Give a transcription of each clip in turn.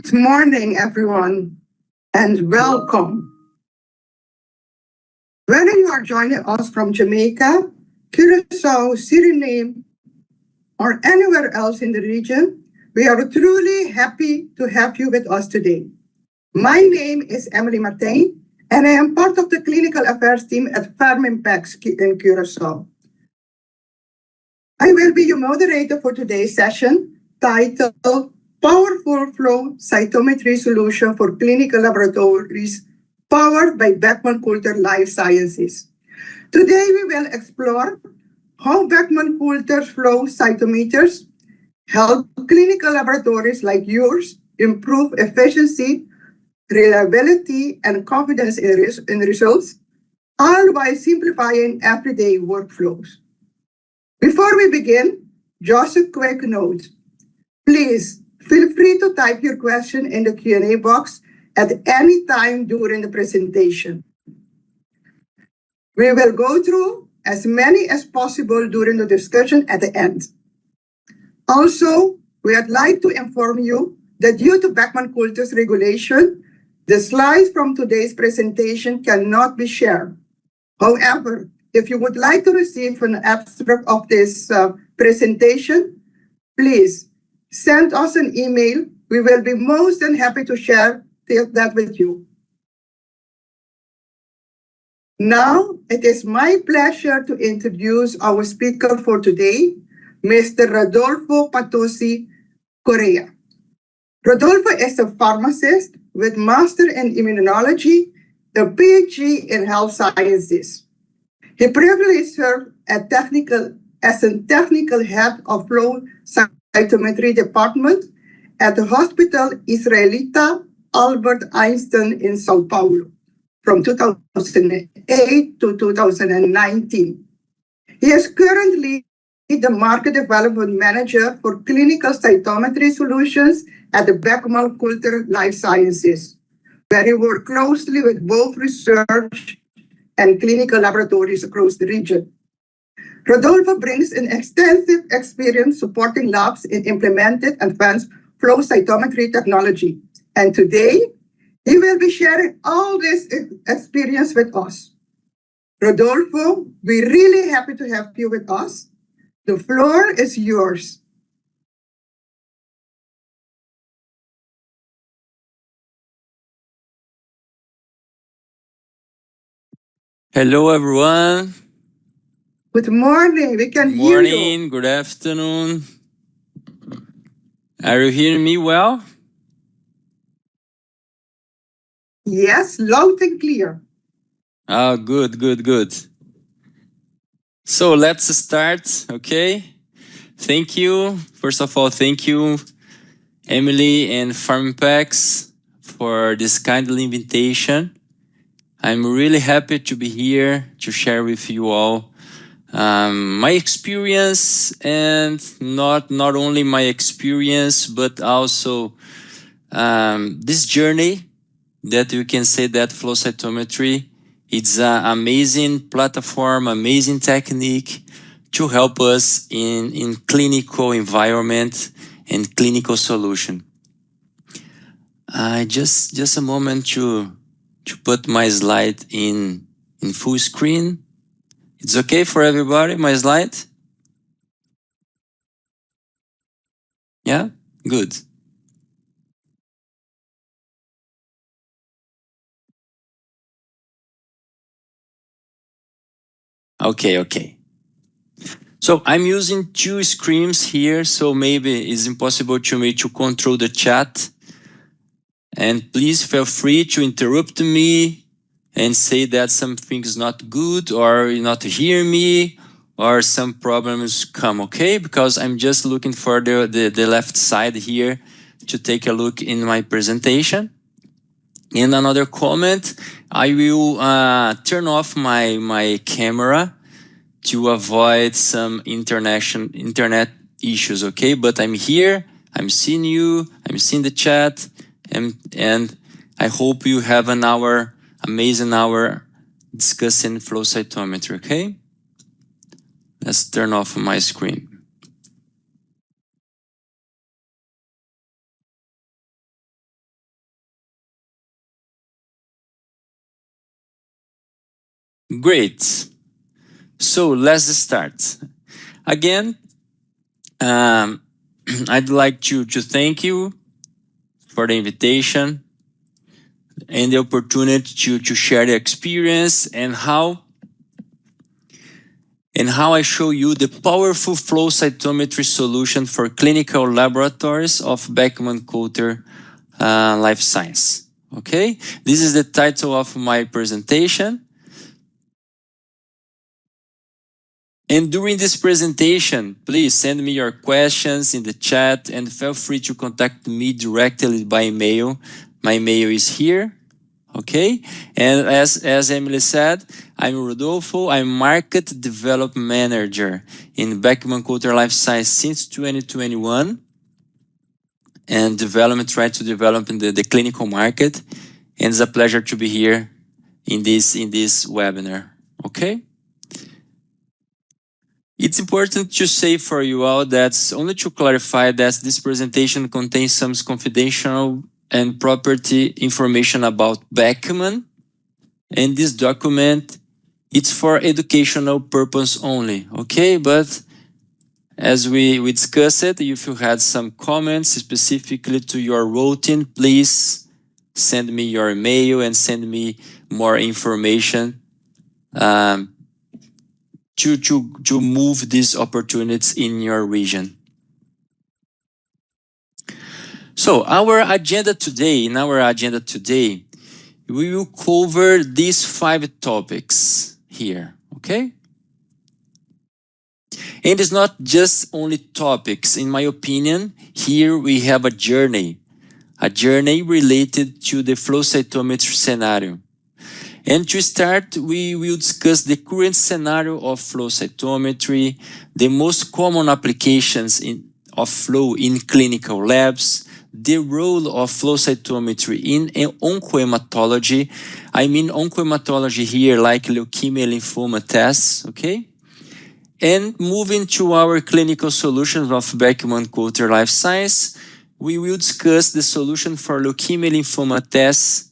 Good morning, everyone, and welcome. Whether you are joining us from Jamaica, Curacao, Suriname, or anywhere else in the region, we are truly happy to have you with us today. My name is Emily Martin, and I am part of the clinical affairs team at Farminpex in Curacao. I will be your moderator for today's session, titled Powerful Flow Cytometry Solutions for Clinical Laboratories, powered by Beckman Coulter Life Sciences. Today, we will explore how Beckman Coulter Flow Cytometers help clinical laboratories like yours improve efficiency, reliability, and confidence in results, all while simplifying everyday workflows. Before we begin, just a quick note. Please feel free to type your question in the Q&A box at any time during the presentation. We will go through as many as possible during the discussion at the end. Also, we would like to inform you that due to Beckman Coulter's regulation, the slides from today's presentation cannot be shared. However, if you would like to receive an abstract of this presentation, please send us an email. We will be most than happy to share that with you. Now, it is my pleasure to introduce our speaker for today, Mr. Rodolfo Patussi Correia. Rodolfo is a pharmacist with Master in Immunology, a PhD in Health Sciences. He previously served as a technical head of flow cytometry department at the Hospital Israelita Albert Einstein in Sao Paulo from 2008 to 2019. He is currently the Market Development Manager for Clinical Cytometry Solutions at the Beckman Coulter Life Sciences, where he works closely with both research and clinical laboratories across the region. Rodolfo brings an extensive experience supporting labs in implemented advanced flow cytometry technology. And today, he will be sharing all this experience with us. Rodolfo, we're really happy to have you with us. The floor is yours. Hello, everyone. Good morning. We can hear you. Good morning, good afternoon. Are you hearing me well? Yes, loud and clear. Oh, good. So let's start, okay? Thank you. First of all, thank you, Emily and Farminpex, for this kindly invitation. I'm really happy to be here to share with you all my experience, and not only my experience, but also this journey that you can say that flow cytometry, it's an amazing platform, amazing technique to help us in clinical environment and clinical solution. Just a moment to put my slide in full screen. It's okay for everybody, my slide? Yeah, good. Okay. So I'm using two screens here, so maybe it's impossible to me to control the chat. And please feel free to interrupt me and say that something is not good, or you not hear me, or some problems come, okay? Because I'm just looking for the left side here to take a look in my presentation. In another comment, I will turn off my camera to avoid some internet issues, okay? But I'm here, I'm seeing you, I'm seeing the chat, and I hope you have an amazing hour discussing flow cytometry, okay? Let's turn off my screen. Great. So let's start. Again, I'd like to thank you for the invitation and the opportunity to share the experience and how I show you the powerful flow cytometry solution for clinical laboratories of Beckman Coulter Life Science. Okay, this is the title of my presentation. And during this presentation, please send me your questions in the chat and feel free to contact me directly by email. My mail is here. Okay, and as Emily said, I'm Rodolfo. I'm Market Development Manager in Beckman Coulter Life Science since 2021, and try to develop in the clinical market. And it's a pleasure to be here in this webinar. Okay. It's important to say for you all that only to clarify that this presentation contains some confidential and property information about Beckman. And this document, it's for educational purpose only, okay? But as we discussed it, if you had some comments specifically to your routine, please send me your email and send me more information to move these opportunities in your region. So in our agenda today, we will cover these 5 topics here, okay? And it's not just only topics. In my opinion, here we have a journey related to the flow cytometry scenario. And to start, we will discuss the current scenario of flow cytometry, the most common applications of flow in clinical labs, the role of flow cytometry in oncohematology. I mean oncohematology here, like leukemia, lymphoma tests, okay? And moving to our clinical solutions of Beckman Coulter Life Science, we will discuss the solution for leukemia, lymphoma tests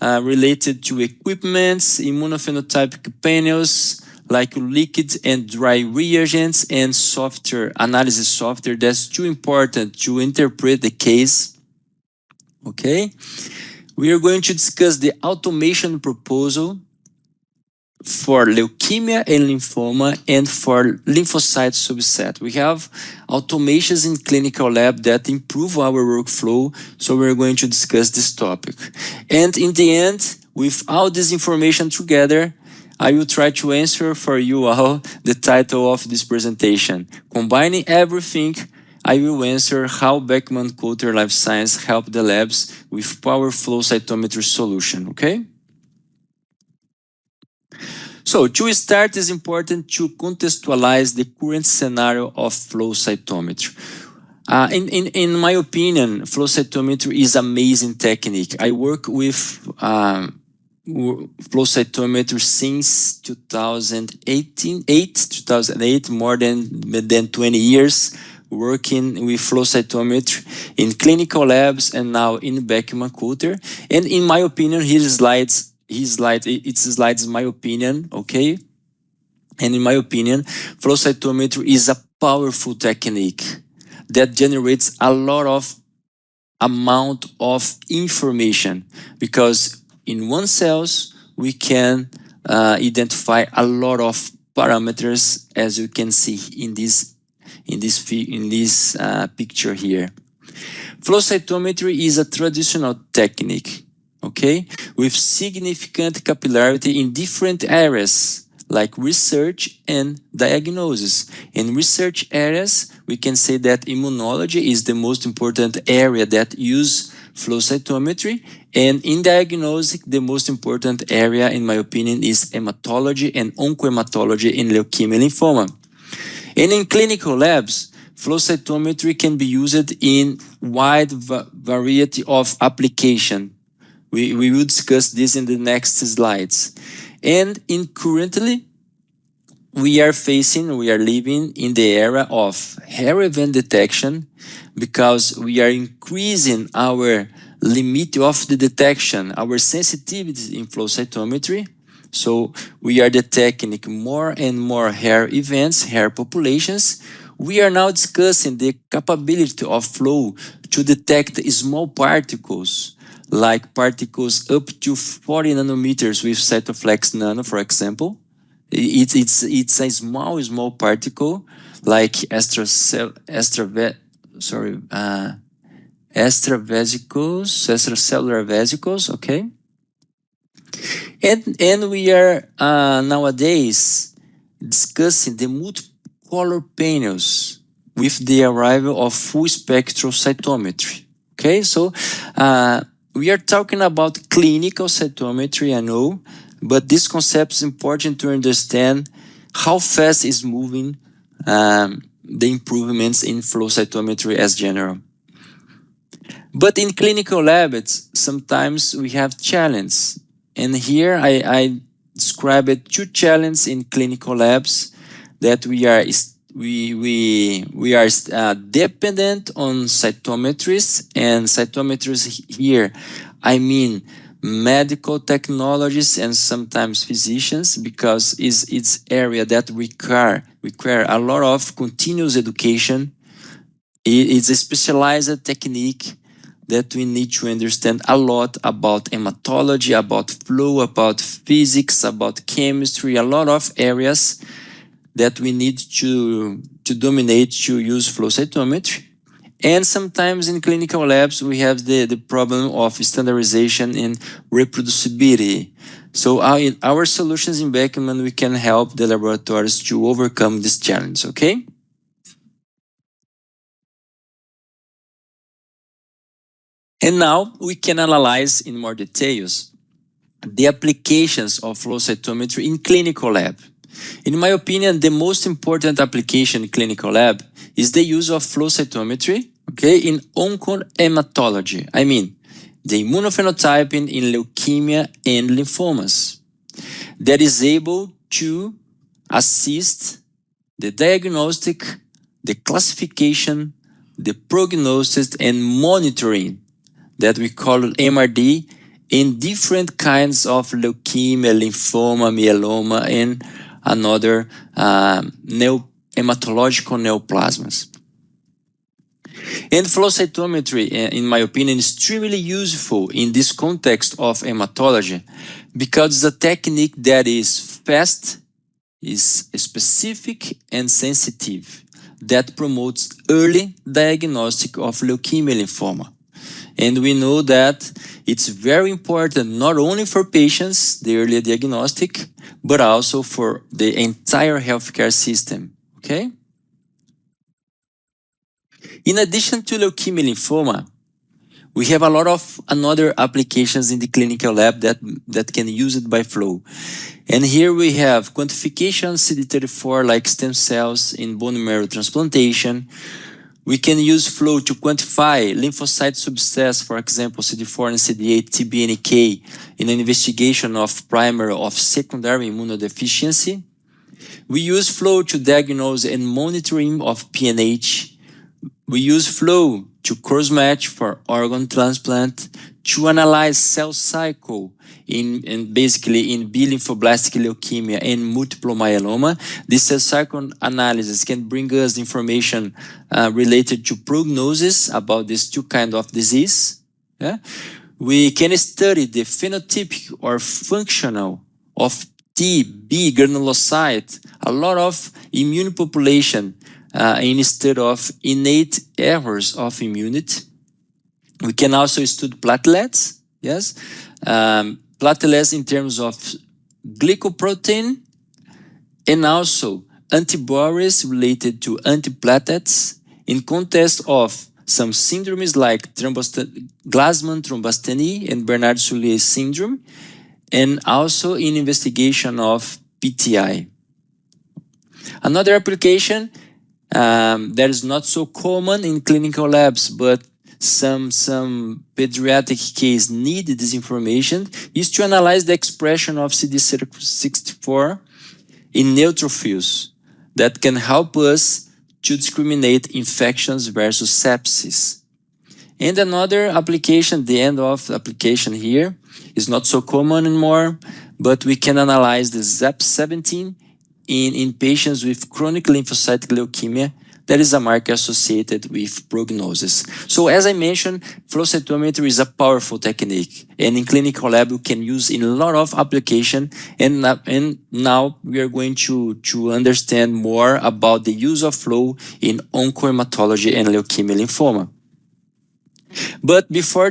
related to equipments, immunophenotypic panels, like liquid and dry reagents, and software, analysis software. That's too important to interpret the case. Okay, we are going to discuss the automation proposal for leukemia and lymphoma and for lymphocyte subset. We have automations in clinical lab that improve our workflow, so we're going to discuss this topic. And in the end, with all this information together, I will try to answer for you all the title of this presentation. Combining everything, I will answer how Beckman Coulter Life Science help the labs with powerful flow cytometry solution, okay? So to start, it's important to contextualize the current scenario of flow cytometry. In my opinion, flow cytometry is amazing technique. I work with flow cytometry since 2008, more than 20 years, working with flow cytometry in clinical labs and now in Beckman Coulter. And in my opinion, it's my opinion, okay? And in my opinion, flow cytometry is a powerful technique that generates a lot of amount of information, because in one cells we can identify a lot of parameters, as you can see in this picture here. Flow cytometry is a traditional technique, okay, with significant capillarity in different areas like research and diagnosis. In research areas, we can say that immunology is the most important area that use flow cytometry, and in diagnosis, the most important area, in my opinion, is hematology and oncohematology in leukemia lymphoma. And in clinical labs, flow cytometry can be used in wide variety of application. We will discuss this in the next slides. And currently, we are living in the era of hair event detection, because we are increasing our limit of the detection, our sensitivity in flow cytometry. So we are detecting more and more hair events, hair populations. We are now discussing the capability of flow to detect small particles, like particles up to 40 nanometers with Cytoflex Nano, for example. It's a small particle like extracellular vesicles, okay? And we are nowadays discussing the multicolor panels with the arrival of full spectral cytometry. Okay, so we are talking about clinical cytometry, I know, but this concept is important to understand how fast is moving the improvements in flow cytometry as general. But in clinical labs, sometimes we have challenges. And here I describe it two challenges in clinical labs that we are dependent on cytometries, and cytometries here I mean medical technologies and sometimes physicians, because it's area that require a lot of continuous education. It's a specialized technique that we need to understand a lot about hematology, about flow, about physics, about chemistry, a lot of areas that we need to dominate to use flow cytometry. And sometimes in clinical labs, we have the problem of standardization and reproducibility. So our solutions in Beckman, we can help the laboratories to overcome this challenge, okay? And now we can analyze in more details the applications of flow cytometry in clinical lab. In my opinion, the most important application in clinical lab is the use of flow cytometry, okay, in oncohematology. I mean, the immunophenotyping in leukemia and lymphomas that is able to assist the diagnostic, the classification, the prognosis, and monitoring that we call MRD in different kinds of leukemia, lymphoma, myeloma, and another hematological neoplasms. And flow cytometry, in my opinion, is extremely useful in this context of hematology because it's a technique that is fast, is specific and sensitive, that promotes early diagnostic of leukemia lymphoma. And we know that it's very important not only for patients, the early diagnostic, but also for the entire healthcare system, okay? In addition to leukemia lymphoma, we have a lot of another applications in the clinical lab that can use it by flow. And here we have quantification CD34 like stem cells in bone marrow transplantation. We can use flow to quantify lymphocyte subsets, for example, CD4 and CD8, TBNK, in an investigation of primary or secondary immunodeficiency. We use flow to diagnose and monitoring of PNH. We use flow to cross-match for organ transplant, to analyze cell cycle basically in B lymphoblastic leukemia and multiple myeloma. This cell cycle analysis can bring us information related to prognosis about these two kinds of disease. Yeah? We can study the phenotypic or functional of T, B granulocyte, a lot of immune population instead of innate errors of immunity. We can also study platelets, yes? Platelets in terms of glycoprotein and also antibodies related to antiplatelets in context of some syndromes like Glasman thrombosteny and Bernard-Soulier syndrome, and also in investigation of PTI. Another application that is not so common in clinical labs, but some pediatric case need this information, is to analyze the expression of CD64 in neutrophils that can help us to discriminate infections versus sepsis. And another application, the end of the application here, is not so common anymore, but we can analyze the ZAP17 in patients with chronic lymphocytic leukemia. That is a marker associated with prognosis. So as I mentioned, flow cytometry is a powerful technique, and in clinical lab we can use in a lot of application. And now we are going to understand more about the use of flow in oncohematology and leukemia lymphoma. But before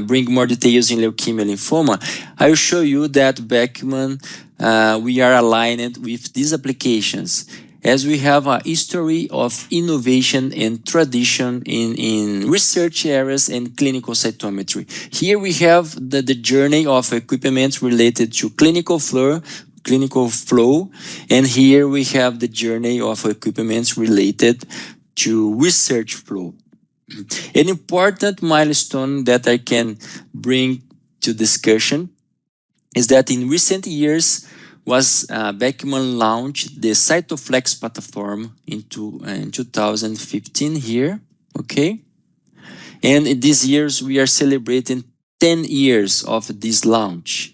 bring more details in leukemia lymphoma, I will show you that Beckman, we are aligned with these applications, as we have a history of innovation and tradition in research areas and clinical cytometry. Here we have the journey of equipment related to clinical flow, and here we have the journey of equipment related to research flow. An important milestone that I can bring to discussion is that in recent years Beckman launched the Cytoflex platform in 2015 here, okay? And these years we are celebrating 10 years of this launch.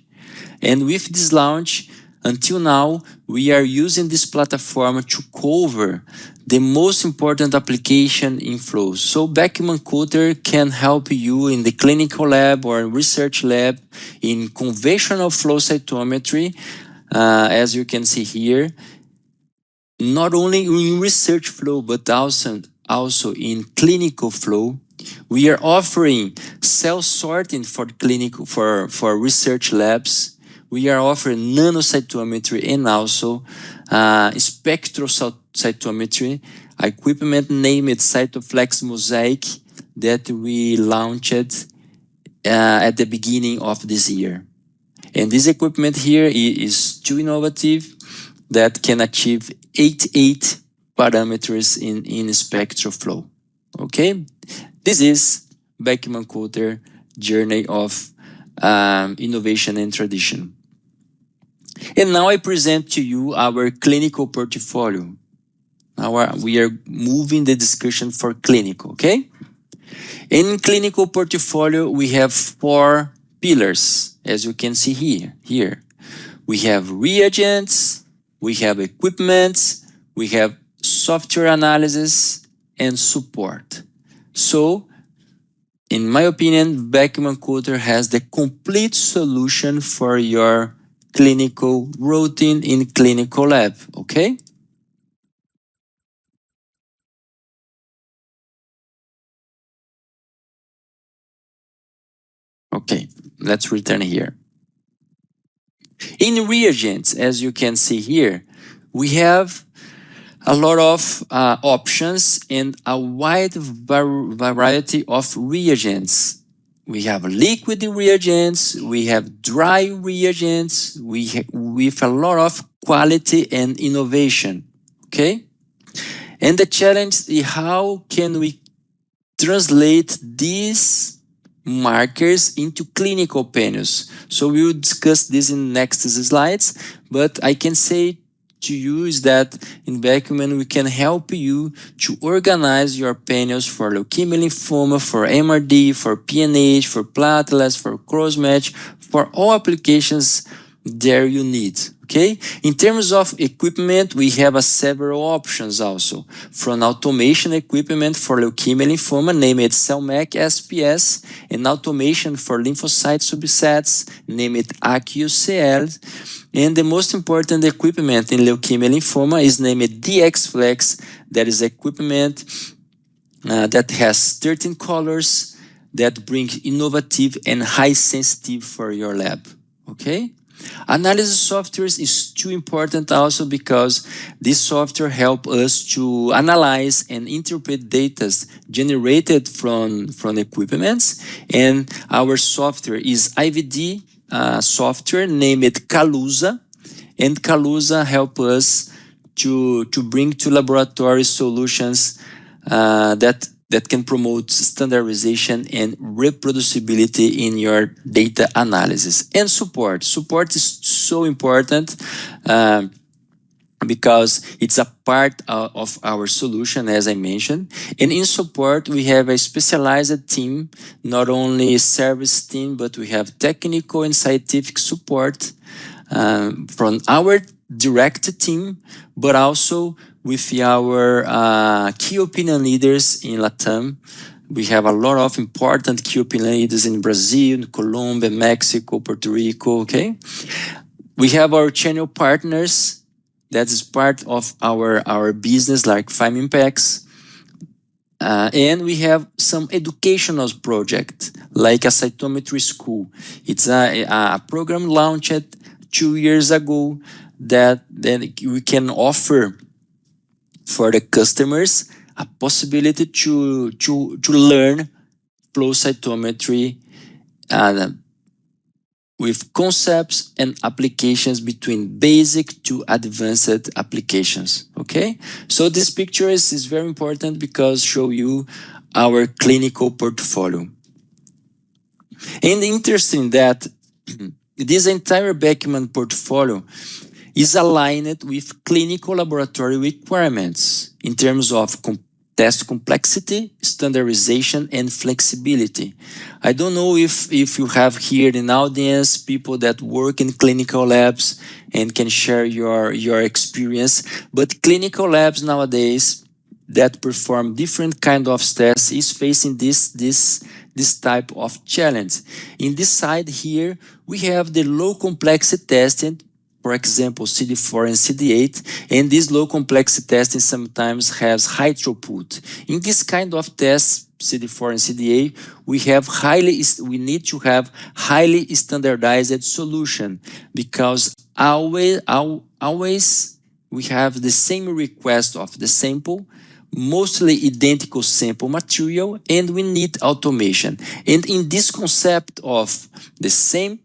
And with this launch, until now, we are using this platform to cover the most important application in flow. So Beckman Coulter can help you in the clinical lab or research lab in conventional flow cytometry, as you can see here, not only in research flow, but also in clinical flow. We are offering cell sorting for clinical for research labs. We are offering nanocytometry and also spectral cytometry equipment named Cytoflex Mosaic that we launched at the beginning of this year. And this equipment here is too innovative that can achieve 88 parameters in spectral flow. Okay, this is Beckman Coulter journey of innovation and tradition. And now I present to you our clinical portfolio. Now we are moving the discussion for clinical, okay? In clinical portfolio, we have 4 pillars, as you can see here. We have reagents, we have equipment, we have software analysis, and support. So, in my opinion, Beckman Coulter has the complete solution for your clinical routine in clinical lab, okay? Okay, let's return here. In reagents, as you can see here, we have a lot of options and a wide variety of reagents. We have liquid reagents, we have dry reagents, with a lot of quality and innovation, okay? And the challenge is how can we translate these markers into clinical panels. So we will discuss this in next slides, but I can say to you is that in Beckman we can help you to organize your panels for leukemia lymphoma, for MRD, for PNH, for platelets, for cross-match, for all applications there you need. Okay, in terms of equipment, we have several options also. From automation equipment for leukemia lymphoma, named CellMac SPS, and automation for lymphocyte subsets, named AQCL. And the most important equipment in leukemia lymphoma is named DXFlex. That is equipment that has 13 colors that bring innovative and high sensitive for your lab. Okay. Analysis software is too important also because this software helps us to analyze and interpret data generated from equipments, and our software is IVD software named Calusa, and Calusa helps us to bring to laboratory solutions that can promote standardization and reproducibility in your data analysis. And support. Support is so important. because it's a part of our solution, as I mentioned. And in support, we have a specialized team, not only a service team, but we have technical and scientific support from our direct team, but also with our key opinion leaders in Latam. We have a lot of important key opinion leaders in Brazil, Colombia, Mexico, Puerto Rico, okay? We have our channel partners that is part of our business, like Farminpex. And we have some educational project, like a cytometry school. It's a program launched 2 years ago that then we can offer for the customers a possibility to learn flow cytometry with concepts and applications between basic to advanced applications, okay? So this picture is very important because show you our clinical portfolio. And interesting that this entire Beckman portfolio is aligned with clinical laboratory requirements in terms of test complexity, standardization, and flexibility. I don't know if you have here in the audience people that work in clinical labs and can share your experience, but clinical labs nowadays that perform different kind of tests is facing this type of challenge. In this side here, we have the low complexity testing, for example, CD4 and CD8, and this low complexity testing sometimes has high throughput. In this kind of tests, CD4 and CD8, we need to have highly standardized solution, because always we have the same request of the sample, mostly identical sample material, and we need automation. And in this concept of the same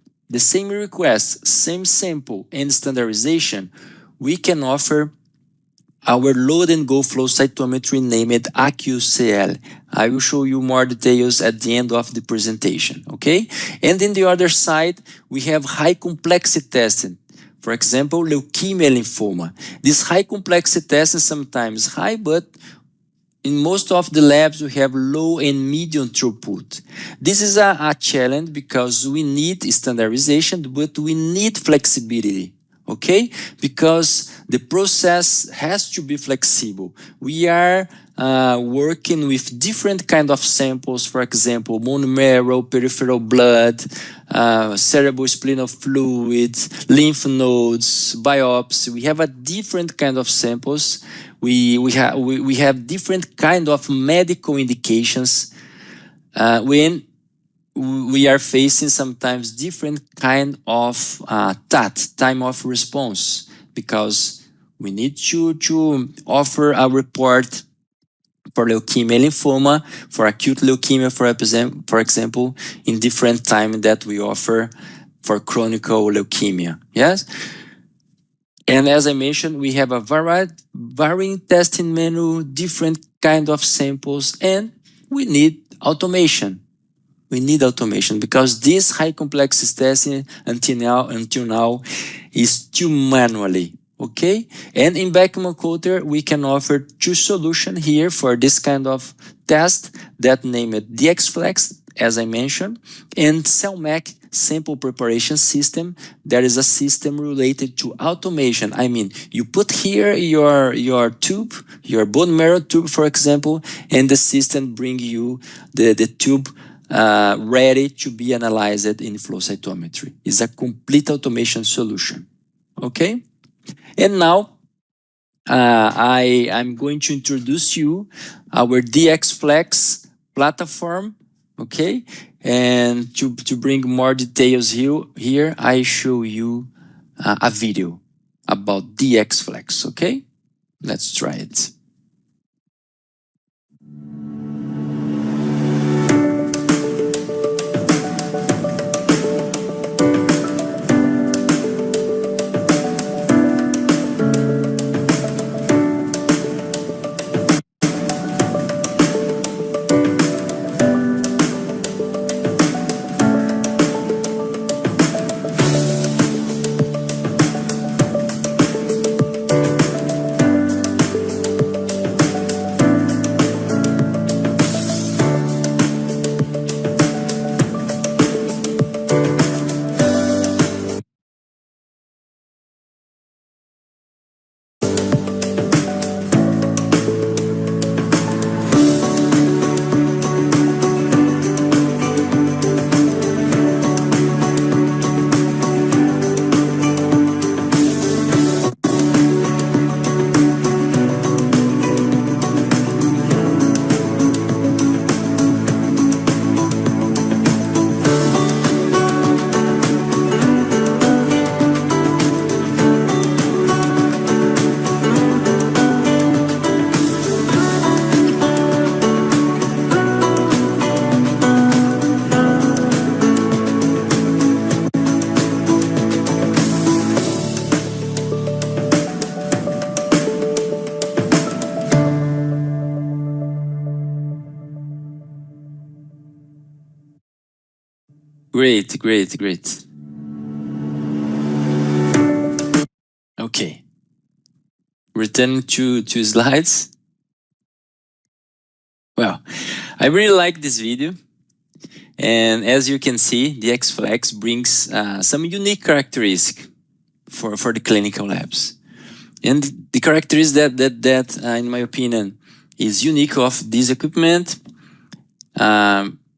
request, same sample, and standardization, we can offer our load and go flow cytometry named AQCL. I will show you more details at the end of the presentation, okay? And in the other side, we have high complexity testing. For example, leukemia, lymphoma. This high complexity testing sometimes high, but in most of the labs, we have low and medium throughput. This is a challenge because we need standardization, but we need flexibility, okay? Because the process has to be flexible. We are working with different kind of samples, for example, bone marrow, peripheral blood, cerebrospinal fluid, lymph nodes, biopsy. We have a different kind of samples. We have different kind of medical indications when we are facing sometimes different kind of TAT, time of response, because we need to offer a report for leukemia, lymphoma, for acute leukemia, for example, in different time that we offer for chronic leukemia. Yes. And as I mentioned, we have a varying testing menu, different kind of samples, and we need automation. We need automation because this high complexity testing until now is still manually, okay? And in Beckman Coulter, we can offer two solutions here for this kind of test that named DXFlex, as I mentioned, and CellMac sample preparation system. That is a system related to automation. I mean, you put here your tube, your bone marrow tube, for example, and the system bring you the tube ready to be analyzed in flow cytometry. It's a complete automation solution, okay? And now, I'm going to introduce you our DXFlex platform, okay? And to bring more details here, I show you a video about DXFlex, okay? Let's try it. Great, great, great. Okay. Returning to slides. Well, I really like this video. And as you can see, the X-Flex brings some unique characteristics for the clinical labs. And the characteristic that in my opinion, is unique of this equipment,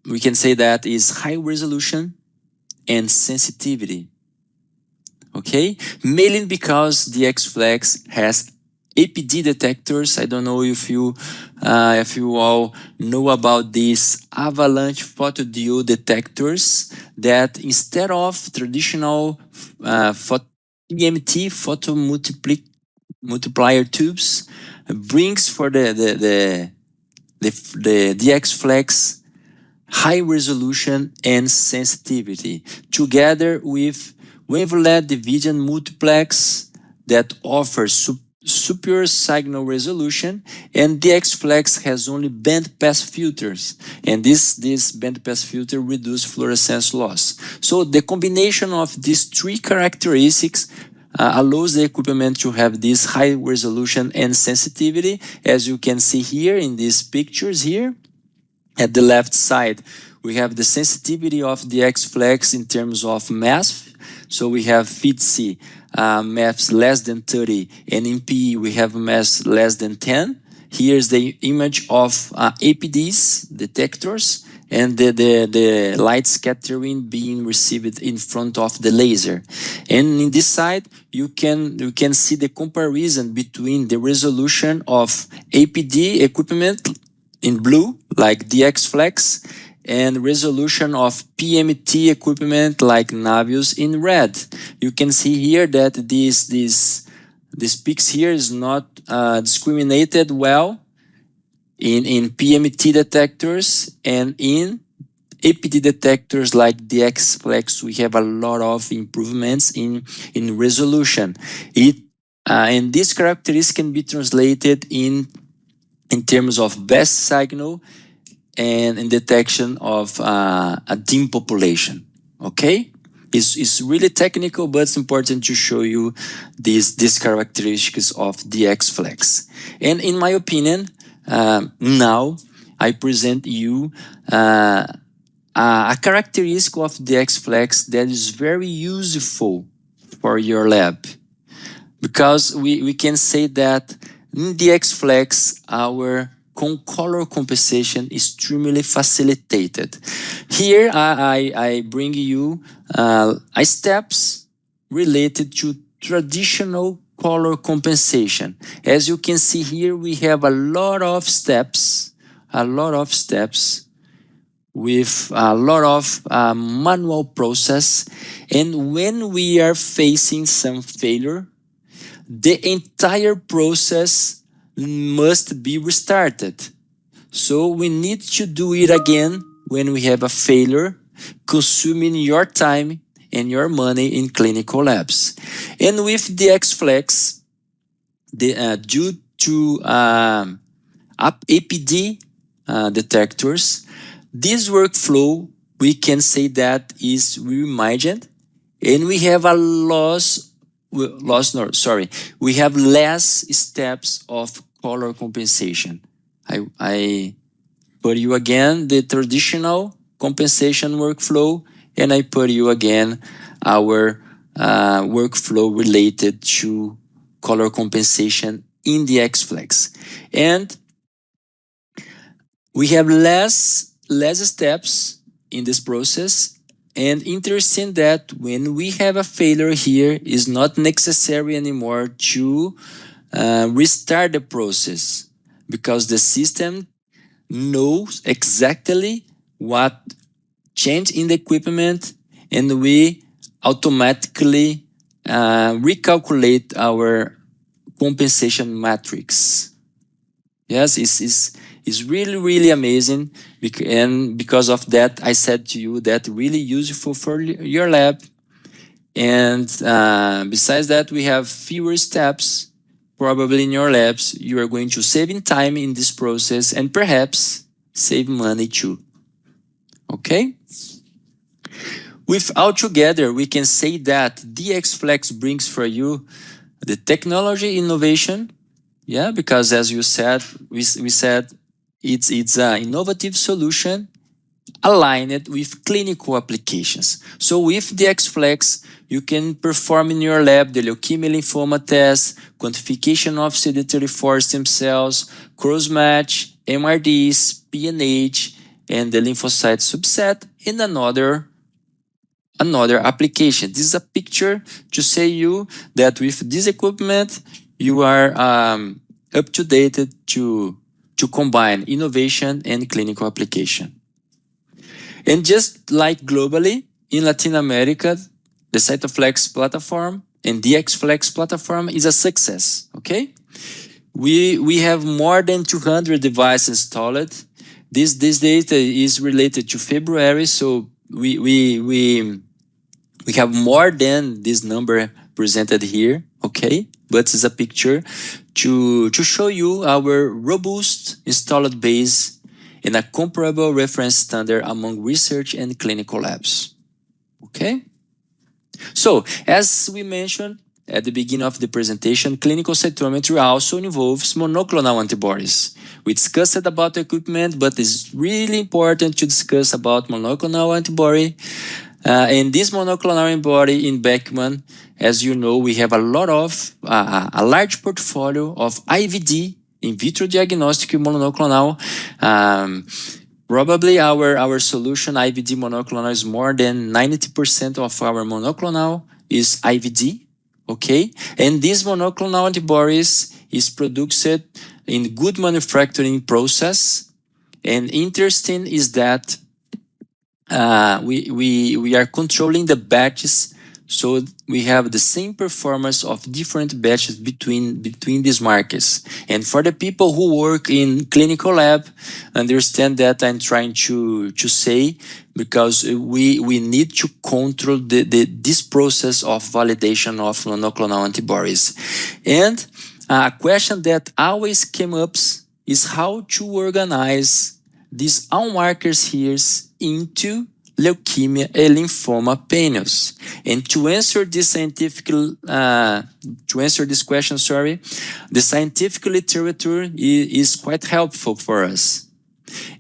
we can say that is high resolution and sensitivity. Okay, mainly because the X-Flex has APD detectors. I don't know if you all know about these avalanche photodiode detectors that instead of traditional PMT multiplier tubes brings for the X-Flex high resolution and sensitivity together with wavelet division multiplex that offers superior signal resolution, and the X-Flex has only bandpass filters, and this bandpass filter reduce fluorescence loss. So the combination of these three characteristics allows the equipment to have this high resolution and sensitivity, as you can see here in these pictures here. At the left side, we have the sensitivity of the X-Flex in terms of mass. So we have FITC mass less than 30, and in PE we have mass less than 10. Here's the image of APDs detectors and the light scattering being received in front of the laser. And in this side, you can see the comparison between the resolution of APD equipment in blue, like the X-Flex, and resolution of PMT equipment like Navius in red. You can see here that this peaks here is not discriminated well in PMT detectors, and in APD detectors like the X-Flex, we have a lot of improvements in resolution. And this characteristic can be translated in terms of best signal and in detection of a dim population. Okay, it's really technical, but it's important to show you these characteristics of the X-Flex. And in my opinion, now I present you a characteristic of the X-Flex that is very useful for your lab, because we can say that in the X-Flex, our color compensation is extremely facilitated. Here, I bring you steps related to traditional color compensation. As you can see here, we have a lot of steps with a lot of manual process. And when we are facing some failure, the entire process must be restarted. So we need to do it again when we have a failure, consuming your time and your money in clinical labs. And with the X-Flex, due to APD detectors, this workflow, we can say that is reimagined, and we have a we have less steps of color compensation. I put you again the traditional compensation workflow, and I put you again our workflow related to color compensation in the X-Flex. And we have less steps in this process. And interesting that when we have a failure here, is not necessary anymore to restart the process, because the system knows exactly what changed in the equipment, and we automatically recalculate our compensation matrix. Yes, it's really, really amazing. And because of that, I said to you that really useful for your lab. And besides that, we have fewer steps. Probably in your labs, you are going to save in time in this process, and perhaps save money too. Okay? With altogether, we can say that DXFlex brings for you the technology innovation, yeah, because as you said, we said it's an innovative solution aligned with clinical applications. So with the XFlex, you can perform in your lab the leukemia lymphoma test, quantification of CD34 stem cells, cross-match, MRDs, PNH, and the lymphocyte subset in another application. This is a picture to say you that with this equipment, you are up to date to combine innovation and clinical application. And just like globally, in Latin America, the Cytoflex platform and DXFlex platform is a success, okay? We have more than 200 devices installed. This data is related to February, so we have more than this number presented here, okay? But it's a picture to show you our robust installed base and a comparable reference standard among research and clinical labs, okay? So, as we mentioned at the beginning of the presentation, clinical cytometry also involves monoclonal antibodies. We discussed about the equipment, but it's really important to discuss about monoclonal antibody. And this monoclonal antibody in Beckman, as you know, we have a lot of, a large portfolio of IVD, in vitro diagnostic monoclonal. Probably our solution IVD monoclonal is more than 90% of our monoclonal is IVD, okay? And these monoclonal antibodies is produced in good manufacturing process. And interesting is that we are controlling the batches, so we have the same performance of different batches between these markers. And for the people who work in clinical lab, understand that I'm trying to say, because we need to control this process of validation of monoclonal antibodies. And a question that always came up is how to organize these all markers here into leukemia and lymphoma panels. And to answer this question, the scientific literature is quite helpful for us.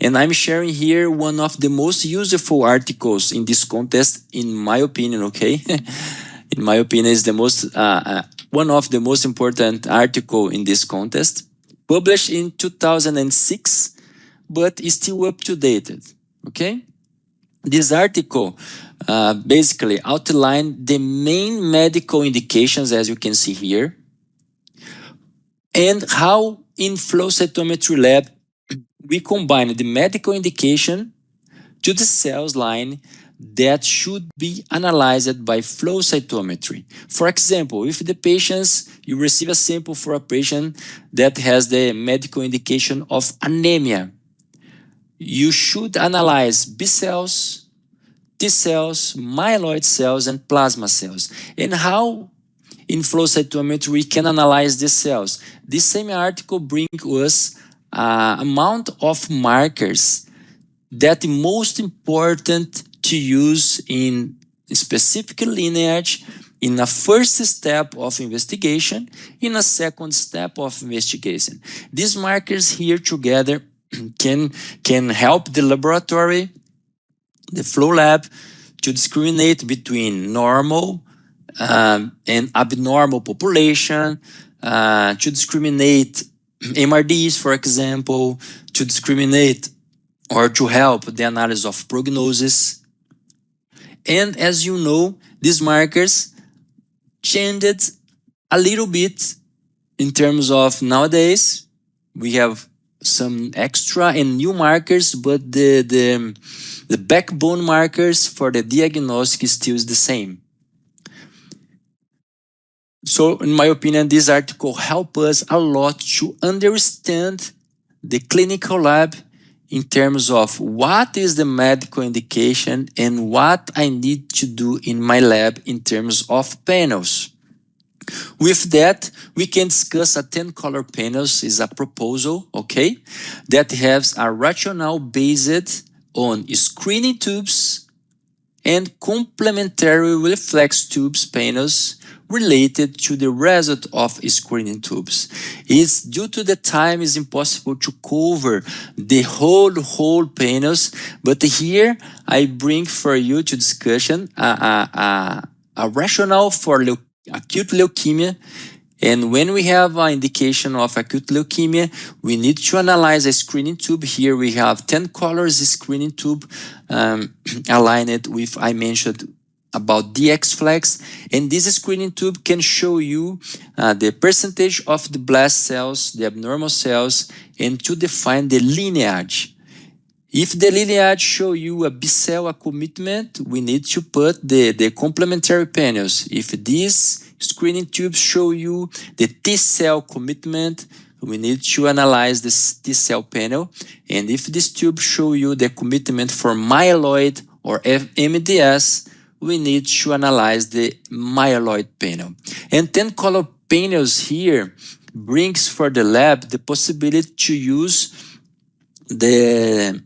And I'm sharing here one of the most useful articles in this contest, in my opinion, okay? In my opinion, is the most one of the most important article in this contest, published in 2006, but is still up to date, okay? This article basically outlined the main medical indications, as you can see here, and how in flow cytometry lab we combine the medical indication to the cells line that should be analyzed by flow cytometry. For example, if the patients, you receive a sample for a patient that has the medical indication of anemia, you should analyze B cells, T cells, myeloid cells, and plasma cells. And how in flow cytometry we can analyze these cells? This same article brings us amount of markers that most important to use in specific lineage, in a first step of investigation, in a second step of investigation. These markers here together can help the laboratory, the flow lab, to discriminate between normal and abnormal population, to discriminate MRDs, for example, to discriminate or to help the analysis of prognosis. And as you know, these markers changed a little bit in terms of nowadays. We have some extra and new markers, but the backbone markers for the diagnostic still is the same. So in my opinion, this article helps us a lot to understand the clinical lab in terms of what is the medical indication and what I need to do in my lab in terms of panels. With that, we can discuss a 10-color panels is a proposal, okay, that has a rationale based on screening tubes and complementary reflex tubes panels related to the result of screening tubes. It's due to the time it's impossible to cover the whole panels, but here I bring for you to discussion a rationale for acute leukemia. And when we have an indication of acute leukemia, we need to analyze a screening tube. Here we have 10 colors screening tube aligned with, I mentioned about DXFlex. And this screening tube can show you the percentage of the blast cells, the abnormal cells, and to define the lineage. If the lineage show you a B-cell commitment, we need to put the complementary panels. If these screening tubes show you the T-cell commitment, we need to analyze this T-cell panel. And if this tube show you the commitment for myeloid or MDS, we need to analyze the myeloid panel. And 10 color panels here brings for the lab the possibility to use the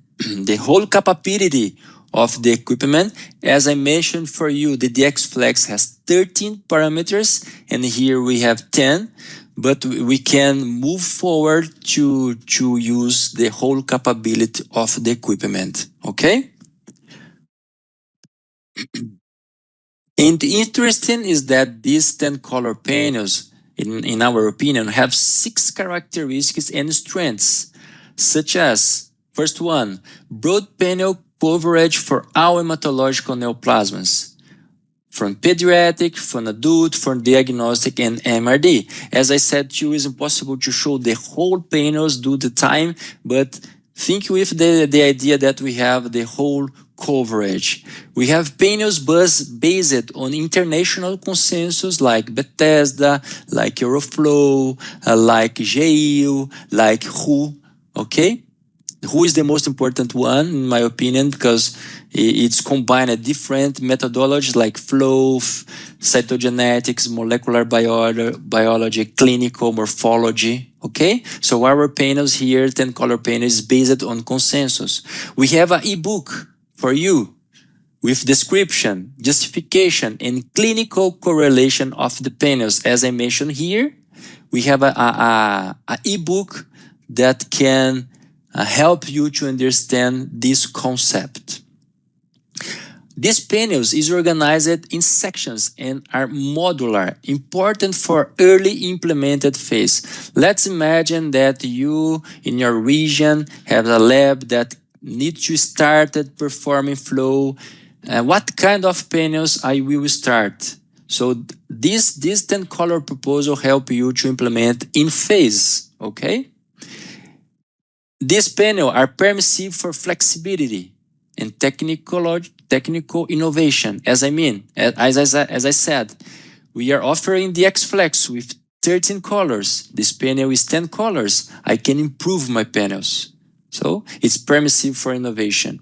whole capability of the equipment. As I mentioned for you, the DXFlex has 13 parameters, and here we have 10, but we can move forward to use the whole capability of the equipment, okay? And interesting is that these 10 color panels, in our opinion, have 6 characteristics and strengths, such as, first one, broad panel coverage for all hematological neoplasms, from pediatric, from adult, from diagnostic, and MRD. As I said to you, it's impossible to show the whole panels due to time, but think with the idea that we have the whole coverage. We have panels based on international consensus like Bethesda, like Euroflow, like JEU, like WHO, okay? Who is the most important one, in my opinion, because it's combined different methodologies like flow, cytogenetics, molecular biology, clinical morphology, okay? So our panels here, 10 color panel, is based on consensus. We have an ebook for you with description, justification, and clinical correlation of the panels. As I mentioned here, we have a ebook that can help you to understand this concept. These panels is organized in sections and are modular, important for early implemented phase. Let's imagine that you in your region have a lab that needs to start performing flow. What kind of panels I will start? So this 10 color proposal help you to implement in phase, okay? These panels are permissive for flexibility and technical innovation. As I said, we are offering the DXFlex with 13 colors. This panel is 10 colors. I can improve my panels. So it's permissive for innovation.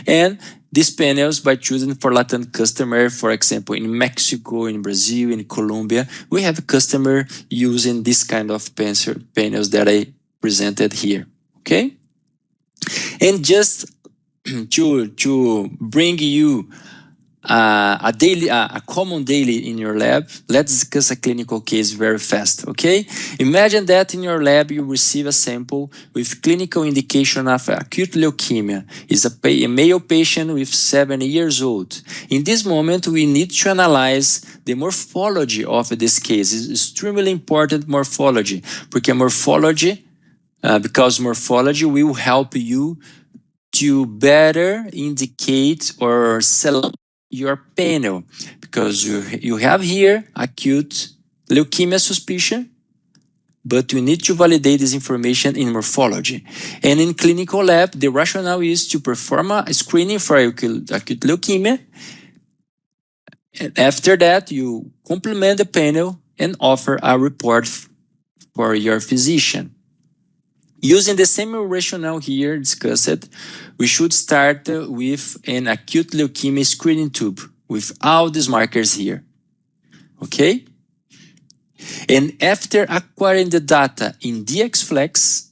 And these panels, by choosing for Latin customer, for example, in Mexico, in Brazil, in Colombia, we have a customer using this kind of panels that I presented here. Okay, and just to bring you a common daily in your lab, let's discuss a clinical case very fast. Okay, imagine that in your lab you receive a sample with clinical indication of acute leukemia. It's a male patient with 70 years old. In this moment, we need to analyze the morphology of this case. It's extremely important morphology, because morphology will help you to better indicate or select your panel, because you have here acute leukemia suspicion, but you need to validate this information in morphology. And in clinical lab, the rationale is to perform a screening for acute leukemia. And after that, you complement the panel and offer a report for your physician. Using the same rationale here discussed, we should start with an acute leukemia screening tube with all these markers here, okay? And after acquiring the data in DXFlex,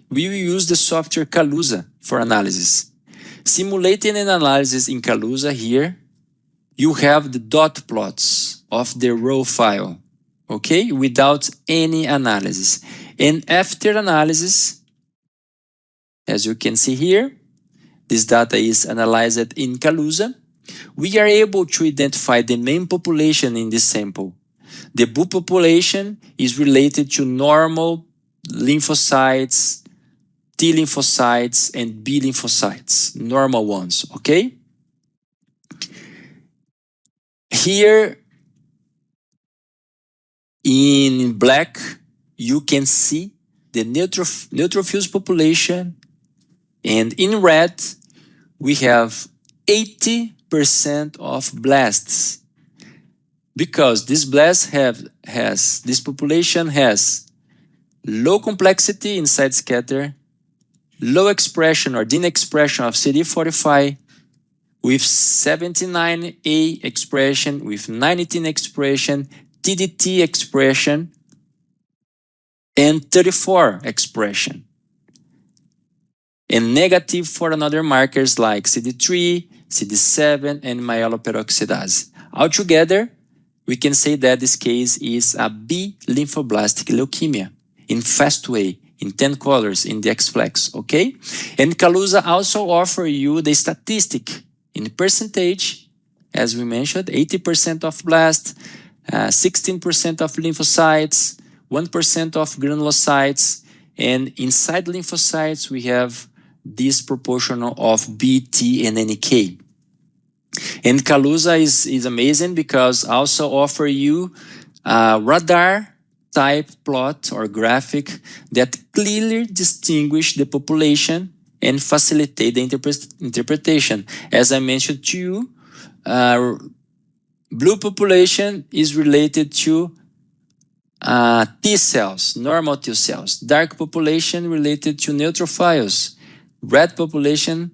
we will use the software Calusa for analysis. Simulating an analysis in Calusa here, you have the dot plots of the raw file, okay, without any analysis. And after analysis, as you can see here, this data is analyzed in Calusa. We are able to identify the main population in this sample. The blue population is related to normal lymphocytes, T lymphocytes, and B lymphocytes, normal ones, okay? Here in black, you can see the neutrophils population, and in red, we have 80% of blasts, because this this population has low complexity inside scatter, low expression or DIN expression of CD45, with 79A expression, with 19 expression, TDT expression, and 34 expression. And negative for another markers like CD3, CD7, and myeloperoxidase. Altogether, we can say that this case is a B lymphoblastic leukemia in fast way, in 10 colors in the X-Flex, okay? And Calusa also offer you the statistic in percentage, as we mentioned, 80% of blast, 16% of lymphocytes, 1% of granulocytes, and inside lymphocytes, we have this proportion of B, T, and NK. And Calusa is amazing because also offer you a radar type plot or graphic that clearly distinguish the population and facilitate the interpretation. As I mentioned to you, blue population is related to T cells, normal T cells. Dark population related to neutrophils. Red population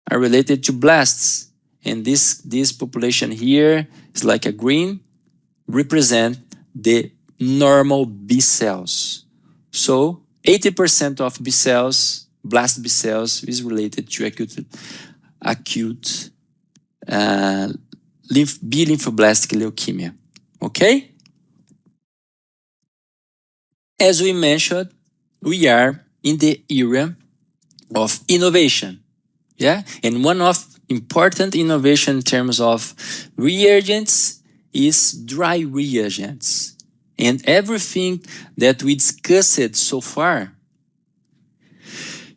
are related to blasts. And this population here is like a green, represent the normal B cells. So 80% of B cells, blast B cells, is related to acute B lymphoblastic leukemia. Okay? As we mentioned, we are in the era of innovation. Yeah, and one of important innovation in terms of reagents is dry reagents. And everything that we discussed so far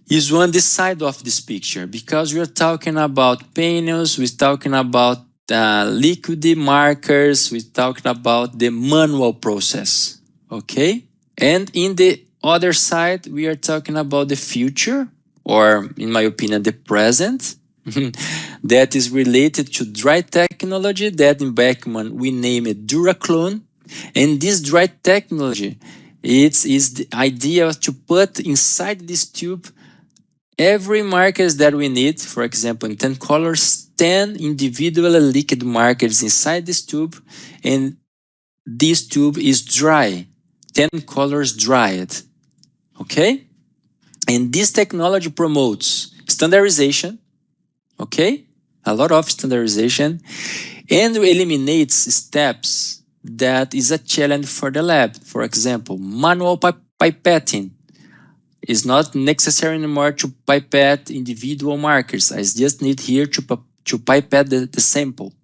is on this side of this picture, because we're talking about panels, we're talking about liquid markers, we're talking about the manual process, okay? And in the other side, we are talking about the future, or in my opinion, the present, that is related to dry technology that in Beckman we name it Duraclone. And this dry technology, is the idea to put inside this tube every markers that we need. For example, in 10 colors, 10 individual liquid markers inside this tube, and this tube is dry, 10 colors dried, okay? And this technology promotes standardization, okay? A lot of standardization, and eliminates steps that is a challenge for the lab. For example, manual pipetting is not necessary anymore to pipette individual markers. I just need here to pipette the sample.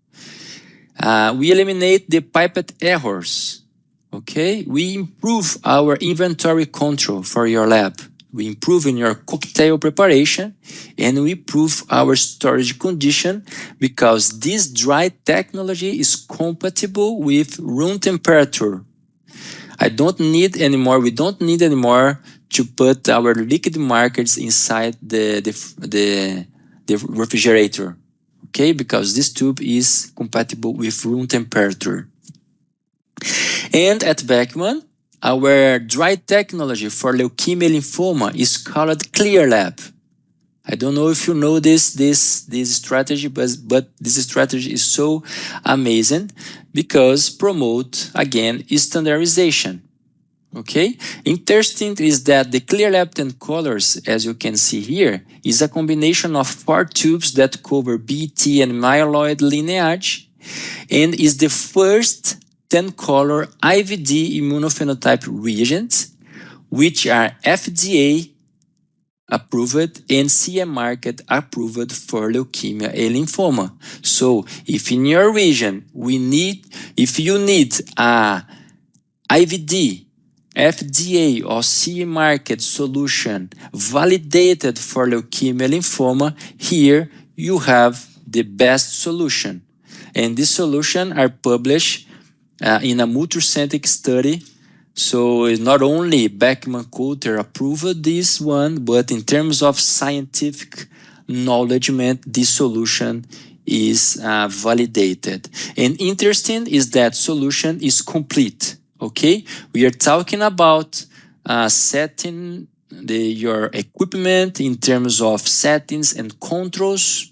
We eliminate the pipette errors, okay? We improve our inventory control for your lab. We improve in your cocktail preparation, and we improve our storage condition, because this dry technology is compatible with room temperature. We don't need anymore to put our liquid markers inside the refrigerator, okay? Because this tube is compatible with room temperature. And at Beckman, our dry technology for leukemia lymphoma is called Clear Lab. I don't know if you know this strategy, but this strategy is so amazing because promote, again, standardization. Okay, interesting is that the clear lab 10 colors, as you can see here, is a combination of 4 tubes that cover BT and myeloid lineage, and is the first 10 color IVD immunophenotype reagents, which are FDA approved and CE market approved for leukemia and lymphoma. So if in your region if you need a IVD, FDA or CE market solution validated for leukemia lymphoma, here you have the best solution. And this solution are published in a multicentric study. So it's not only Beckman Coulter approved this one, but in terms of scientific knowledgement, this solution is validated. And interesting is that solution is complete. Okay, we are talking about setting your equipment in terms of settings and controls.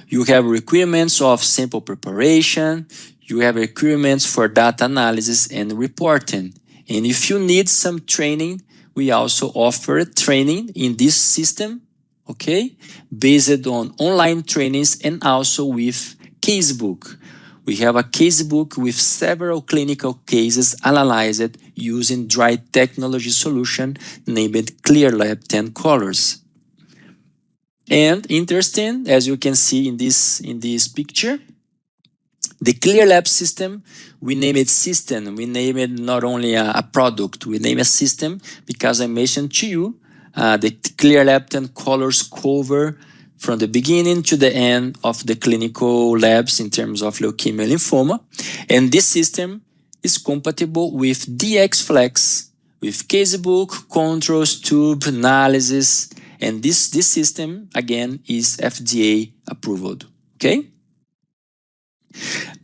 You have requirements of sample preparation. You have requirements for data analysis and reporting. And if you need some training, we also offer training in this system, okay, based on online trainings and also with casebook. We have a casebook with several clinical cases analyzed using dry technology solution named ClearLab 10 colors. And interesting, as you can see in this picture, the ClearLab system, we name it system. We name it not only a product, we name a system because I mentioned to you the ClearLab 10 colors cover from the beginning to the end of the clinical labs in terms of leukemia and lymphoma. And this system is compatible with DX Flex, with casebook, controls, tube, analysis, and this system, again, is FDA approved, okay?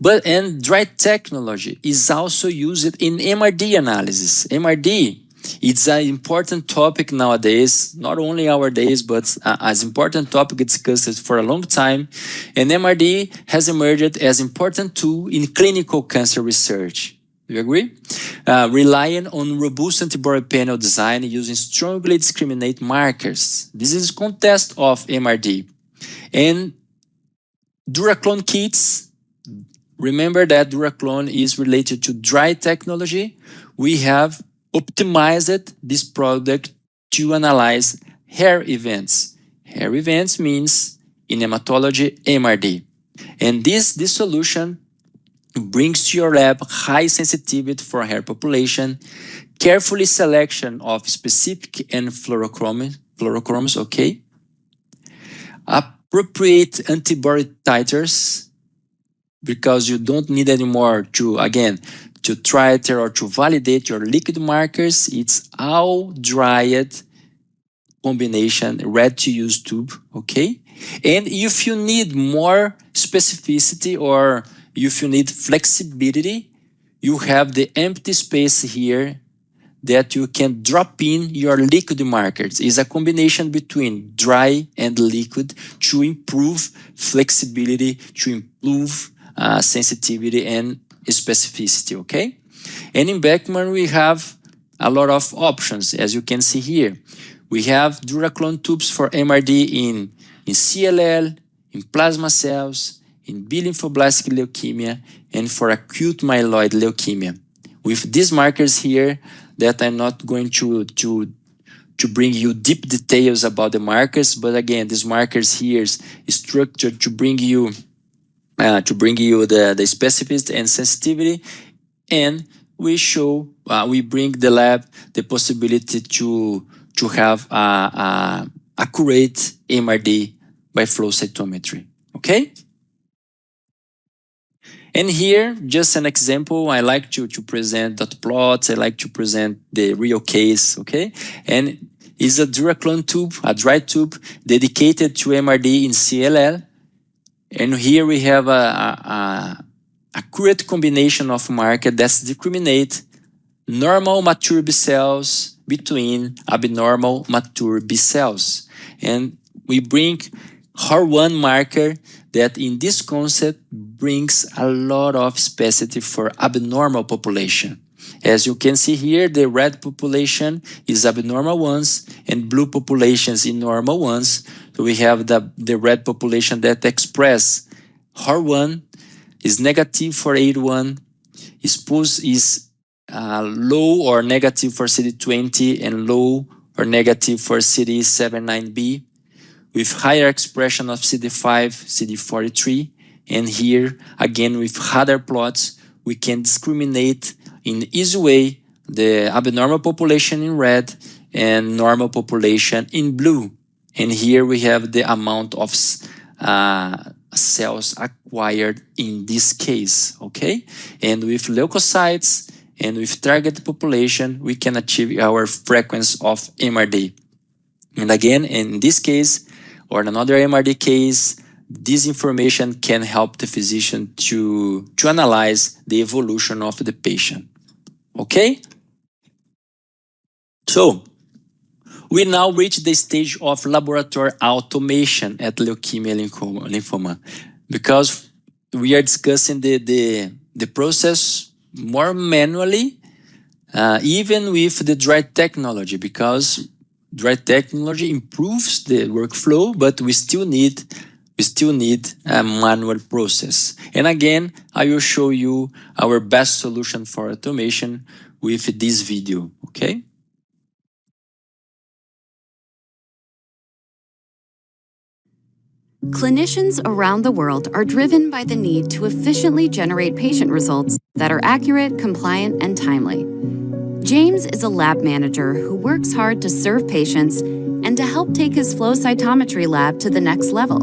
And dry technology is also used in MRD analysis. MRD, it's an important topic nowadays, not only our days, but as important topic discussed for a long time. And MRD has emerged as important tool in clinical cancer research. Do you agree? Relying on robust antibody panel design using strongly discriminate markers. This is context of MRD. And Duraclone kits, remember that Duraclone is related to dry technology. We have optimized this product to analyze hair events. Hair events means in hematology MRD. And this solution brings to your lab high sensitivity for hair population, carefully selection of specific and fluorochromes, okay? Appropriate antibody titers, because you don't need anymore to titer or to validate your liquid markers. It's all dried combination, ready to use tube, okay? And if you need more specificity or if you need flexibility, you have the empty space here that you can drop in your liquid markers. It's a combination between dry and liquid to improve flexibility, to improve sensitivity and specificity, okay? And in Beckman, we have a lot of options, as you can see here. We have Duraclone tubes for MRD in CLL, in plasma cells, in B lymphoblastic leukemia, and for acute myeloid leukemia. With these markers here, that I'm not going to bring you deep details about the markers, but again, these markers here is structured to bring you the specificity and sensitivity, and we bring the lab the possibility to have accurate MRD by flow cytometry, okay? And here, just an example, I like to present dot plots, I like to present the real case, okay? And it's a Duraclone tube, a dry tube, dedicated to MRD in CLL. And here we have a accurate combination of marker that discriminate normal mature B cells between abnormal mature B cells. And we bring HOR1 marker that in this concept brings a lot of specificity for abnormal population. As you can see here, the red population is abnormal ones and blue populations in normal ones. So we have the red population that express HOR1 is negative for 81, is low or negative for CD20 and low or negative for CD79B, with higher expression of CD5, CD43, and here again with other plots we can discriminate in easy way the abnormal population in red and normal population in blue. And here we have the amount of cells acquired in this case, okay? And with leukocytes and with target population, we can achieve our frequency of MRD. And again, in this case, or in another MRD case, this information can help the physician to analyze the evolution of the patient, okay? So, we now reach the stage of laboratory automation at leukemia lymphoma, because we are discussing the process more manually, even with the dry technology, because dry technology improves the workflow, but we still need a manual process. And again, I will show you our best solution for automation with this video, okay? Clinicians around the world are driven by the need to efficiently generate patient results that are accurate, compliant, and timely. James is a lab manager who works hard to serve patients and to help take his flow cytometry lab to the next level.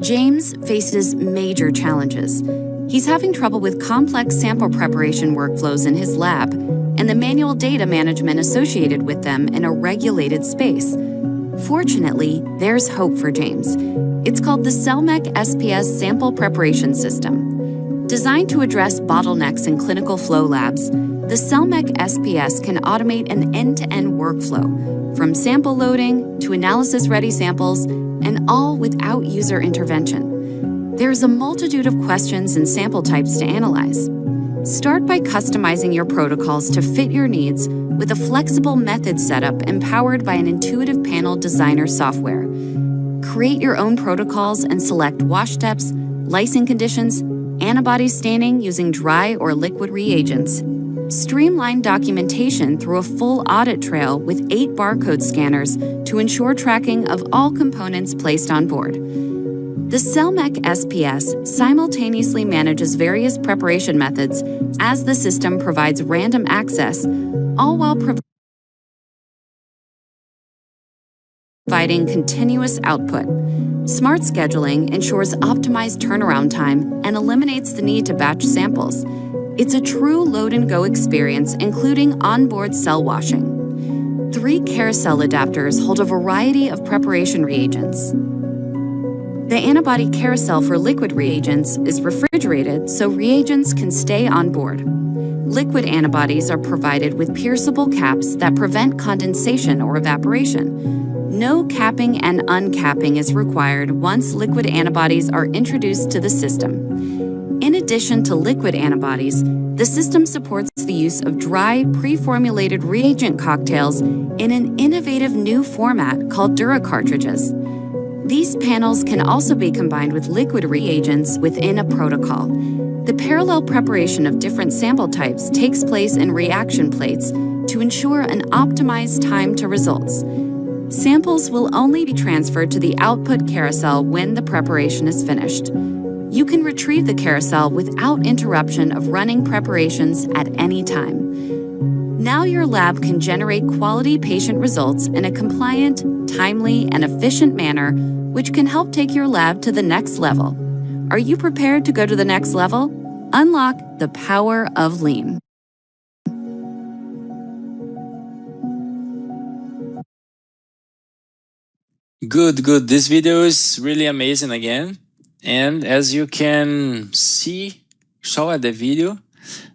James faces major challenges. He's having trouble with complex sample preparation workflows in his lab and the manual data management associated with them in a regulated space. Fortunately, there's hope for James. It's called the CellMec SPS Sample Preparation System. Designed to address bottlenecks in clinical flow labs, the CellMec SPS can automate an end-to-end workflow, from sample loading to analysis-ready samples, and all without user intervention. There's a multitude of questions and sample types to analyze. Start by customizing your protocols to fit your needs with a flexible method setup empowered by an intuitive panel designer software. Create your own protocols and select wash steps, lysing conditions, antibody staining using dry or liquid reagents. Streamline documentation through a full audit trail with 8 barcode scanners to ensure tracking of all components placed on board. The CellMec SPS simultaneously manages various preparation methods as the system provides random access, all while providing continuous output. Smart scheduling ensures optimized turnaround time and eliminates the need to batch samples. It's a true load-and-go experience, including onboard cell washing. 3 carousel adapters hold a variety of preparation reagents. The antibody carousel for liquid reagents is refrigerated so reagents can stay on board. Liquid antibodies are provided with pierceable caps that prevent condensation or evaporation. No capping and uncapping is required once liquid antibodies are introduced to the system. In addition to liquid antibodies, the system supports the use of dry, pre-formulated reagent cocktails in an innovative new format called Dura cartridges. These panels can also be combined with liquid reagents within a protocol. The parallel preparation of different sample types takes place in reaction plates to ensure an optimized time to results. Samples will only be transferred to the output carousel when the preparation is finished. You can retrieve the carousel without interruption of running preparations at any time. Now your lab can generate quality patient results in a compliant, timely, and efficient manner, which can help take your lab to the next level. Are you prepared to go to the next level? Unlock the power of Lean. Good. This video is really amazing again. And as you can saw at the video,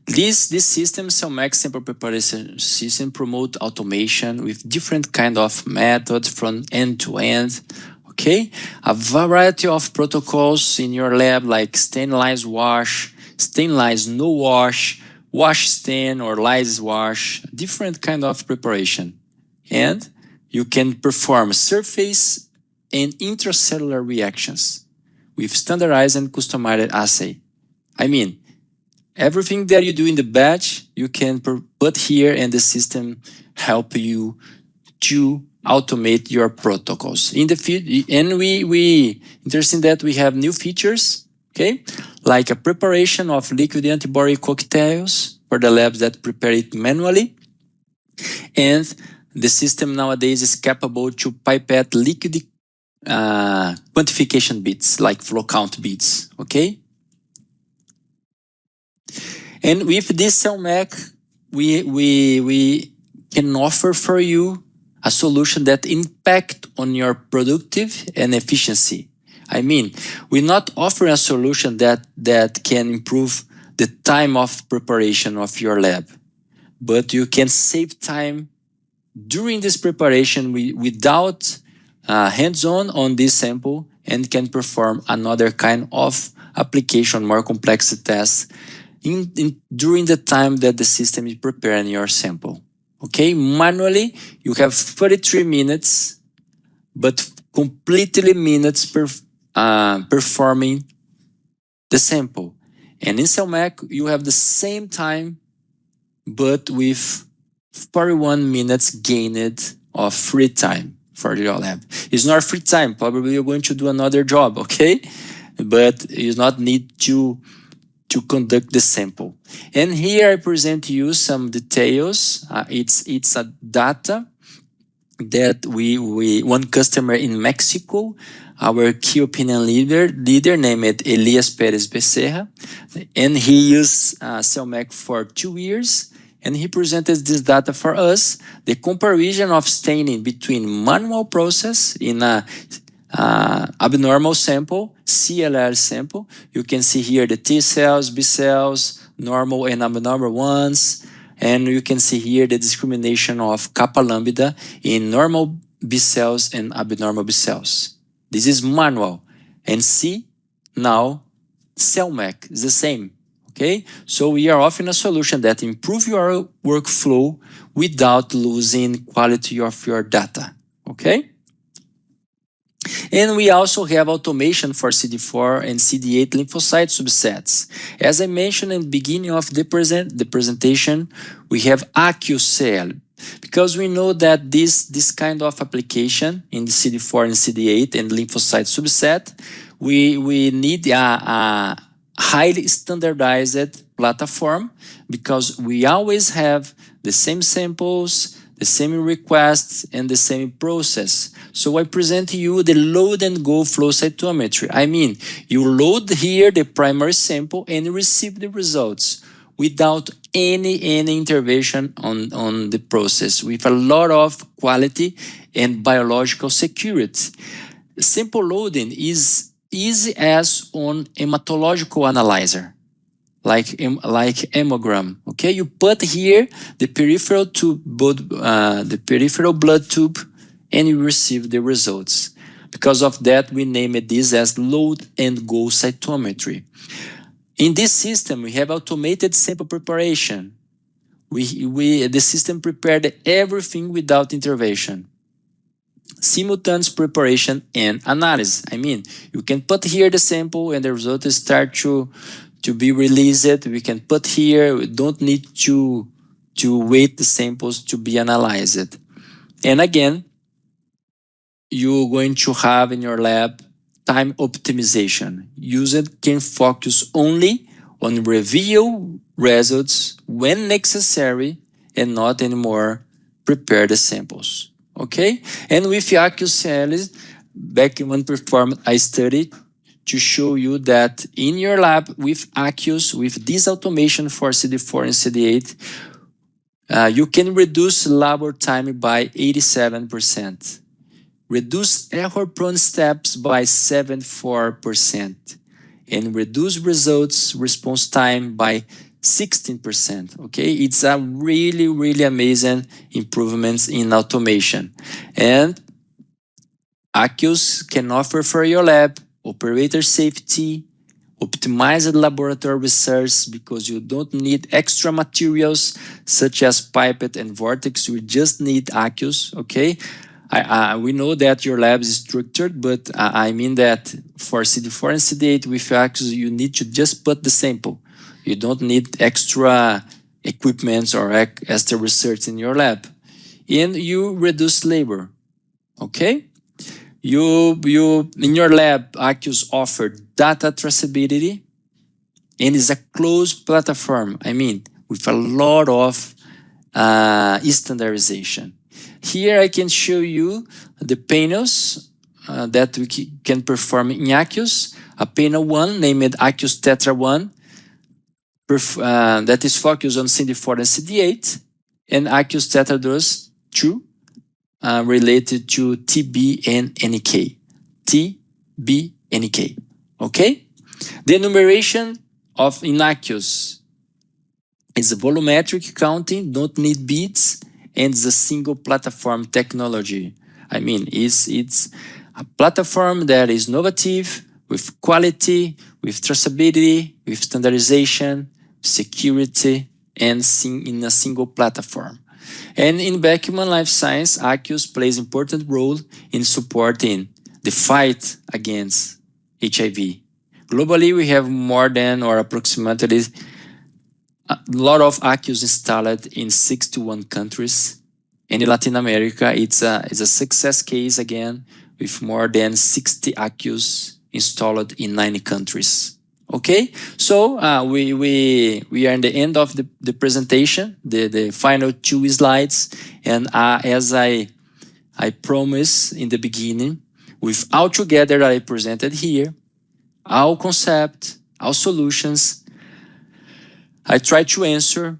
this system, CellMec Sample Preparation System, promote automation with different kind of methods from end to end. Okay, a variety of protocols in your lab like stainless wash, stainless no wash, wash stain or lysis wash, different kind of preparation. And you can perform surface and intracellular reactions with standardized and customized assay. I mean, everything that you do in the batch, you can put here and the system help you to automate your protocols. In the field, and we interesting that we have new features, okay, like a preparation of liquid antibody cocktails for the labs that prepare it manually, and the system nowadays is capable to pipette liquid quantification bits, like flow count bits, okay? And with this CellMac, we can offer for you a solution that impact on your productive and efficiency. I mean, we not offer a solution that can improve the time of preparation of your lab, but you can save time during this preparation without hands-on on this sample, and can perform another kind of application, more complex tests during the time that the system is preparing your sample. Okay, manually you have 33 minutes, but completely minutes performing the sample. And in CellMac you have the same time, but with 41 minutes gained of free time for your lab. It's not free time, probably you're going to do another job, okay? But you not need to conduct the sample. And here I present to you some details. It's a data that one customer in Mexico, our key opinion leader named Elias Perez Becerra, and he used CellMac for 2 years, and he presented this data for us, the comparison of staining between manual process in a abnormal sample, CLR sample. You can see here the T cells, B cells, normal and abnormal ones, and you can see here the discrimination of kappa lambda in normal B cells and abnormal B cells. This is manual. And see, now CellMac is the same. Okay, so we are offering a solution that improves your workflow without losing quality of your data. Okay. And we also have automation for CD4 and CD8 lymphocyte subsets. As I mentioned in the beginning of the presentation, we have AccuCell, because we know that this kind of application in the CD4 and CD8 and lymphocyte subset, we need a highly standardized platform, because we always have the same samples, the same requests, and the same process. So I present to you the load and go flow cytometry. I mean, you load here the primary sample and receive the results without any intervention on the process, with a lot of quality and biological security. Simple loading is easy as on hematological analyzer, like hemogram. Okay, you put here the peripheral tube, the peripheral blood tube, and you receive the results. Because of that, we named this as load and go cytometry. In this system, we have automated sample preparation. The system prepared everything without intervention. Simultaneous preparation and analysis. I mean, you can put here the sample and the results start to be released. We can put here, we don't need to wait the samples to be analyzed. And again, you're going to have in your lab time optimization. User can focus only on reveal results when necessary and not anymore prepare the samples. Okay? And with AccuCell, Beckman performed a study to show you that in your lab with Accus, with this automation for CD4 and CD8, you can reduce lab time by 87%. Reduce error-prone steps by 74%, and reduce results response time by 16%. Okay, it's a really amazing improvements in automation. And Accus can offer for your lab operator safety, optimized laboratory research because you don't need extra materials such as pipette and vortex. You just need aqueous, okay? We know that your lab is structured, but I mean that for CD4 and CD8 with aqueous, you need to just put the sample. You don't need extra equipments or extra research in your lab. And you reduce labor, okay? You in your lab, aqueous offer data traceability and is a closed platform. I mean, with a lot of standardization. Here I can show you the panels that we can perform in aqueous. A panel 1 named aqueous tetra 1 that is focused on CD4 and CD8, and aqueous tetra 2 related to TB and NK. TB, NK. Okay? The enumeration of aqueous is a volumetric counting, don't need beads, and it's a single platform technology. I mean, it's a platform that is innovative, with quality, with traceability, with standardization, security, and in a single platform. And in Beckman Life Science, aqueous plays an important role in supporting the fight against HIV. Globally, we have more than or approximately a lot of aqueous installed in 61 countries. And in Latin America, it's a success case again, with more than 60 aqueous installed in 90 countries. Okay, so we are in the end of the presentation, the final 2 slides, and as I promised in the beginning, with all together that I presented here, our concept, our solutions, I try to answer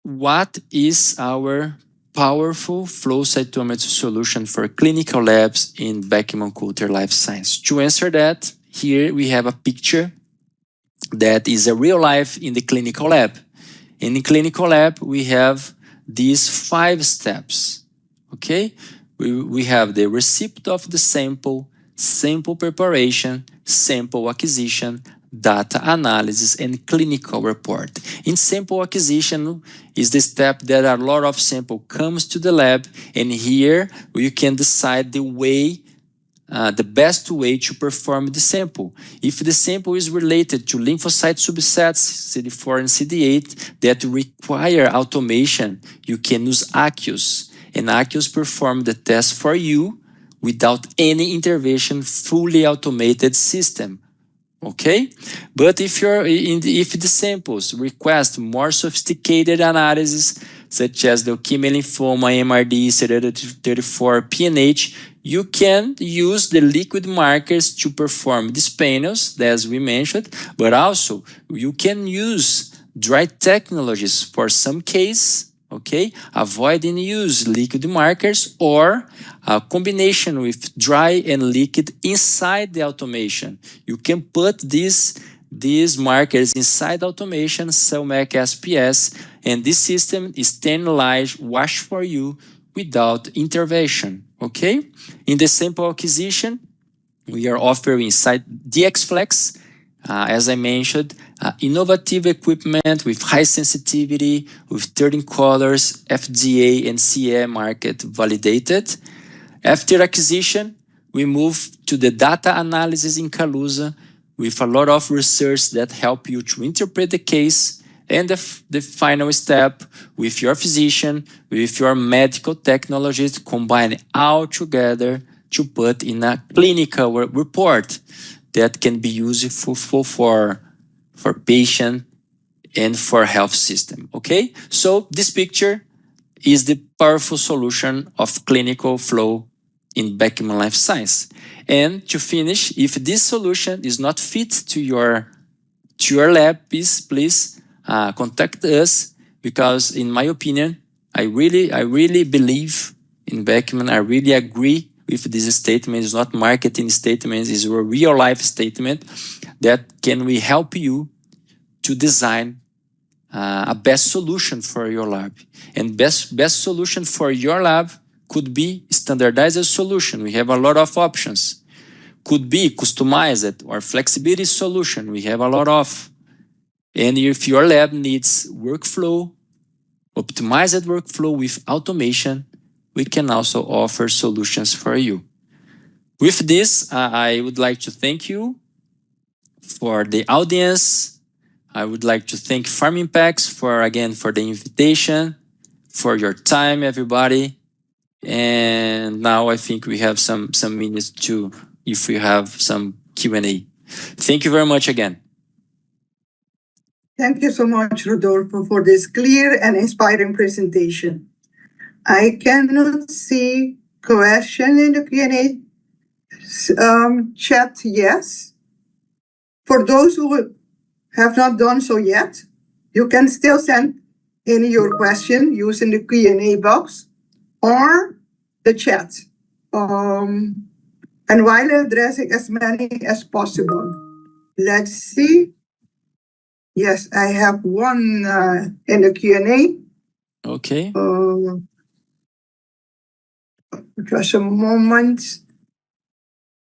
what is our powerful flow cytometry solution for clinical labs in Beckman Coulter Life Sciences. To answer that, here we have a picture that is a real life in the clinical lab. In the clinical lab, we have these 5 steps, okay? We have the receipt of the sample, sample preparation, sample acquisition, data analysis, and clinical report. In sample acquisition is the step that a lot of sample comes to the lab, and here you can decide the way the best way to perform the sample. If the sample is related to lymphocyte subsets, CD4 and CD8, that require automation, you can use aqueous. And aqueous perform the test for you without any intervention, fully automated system. Okay? But if the samples request more sophisticated analysis, such as leukemia, lymphoma, MRD, CD34, PNH, you can use the liquid markers to perform these panels, as we mentioned, but also you can use dry technologies for some case, okay, avoiding use liquid markers or a combination with dry and liquid inside the automation. You can put these markers inside automation, CellMac SPS, and this system is sterilized, wash for you without intervention, okay? In the sample acquisition, we are offering inside DXFlex, as I mentioned, innovative equipment with high sensitivity, with 13 colors, FDA and CE market validated. After acquisition, we move to the data analysis in Calusa with a lot of research that help you to interpret the case, and the final step with your physician, with your medical technologist, combine all together to put in a clinical report that can be useful for patient and for health system, okay? So this picture is the powerful solution of clinical flow in Beckman Life Science. And to finish, if this solution is not fit to your lab, please contact us, because in my opinion, I really believe in Beckman. I really agree with this statement. It's not marketing statement, it's a real life statement that can we help you to design a best solution for your lab. And best solution for your lab could be standardized solution. We have a lot of options. could be customized or flexibility solution. We have a lot of. And if your lab needs workflow, optimized workflow with automation, we can also offer solutions for you. With this, I would like to thank you for the audience. I would like to thank Farminpex for the invitation, for your time, everybody. And now I think we have some minutes to, if we have some Q&A. Thank you very much again. Thank you so much, Rodolfo, for this clear and inspiring presentation. I cannot see question in the Q&A chat, yes. For those who have not done so yet, you can still send in your question using the Q&A box or the chat. And while addressing as many as possible. Let's see. Yes, I have one in the Q&A. Okay. Just a moment.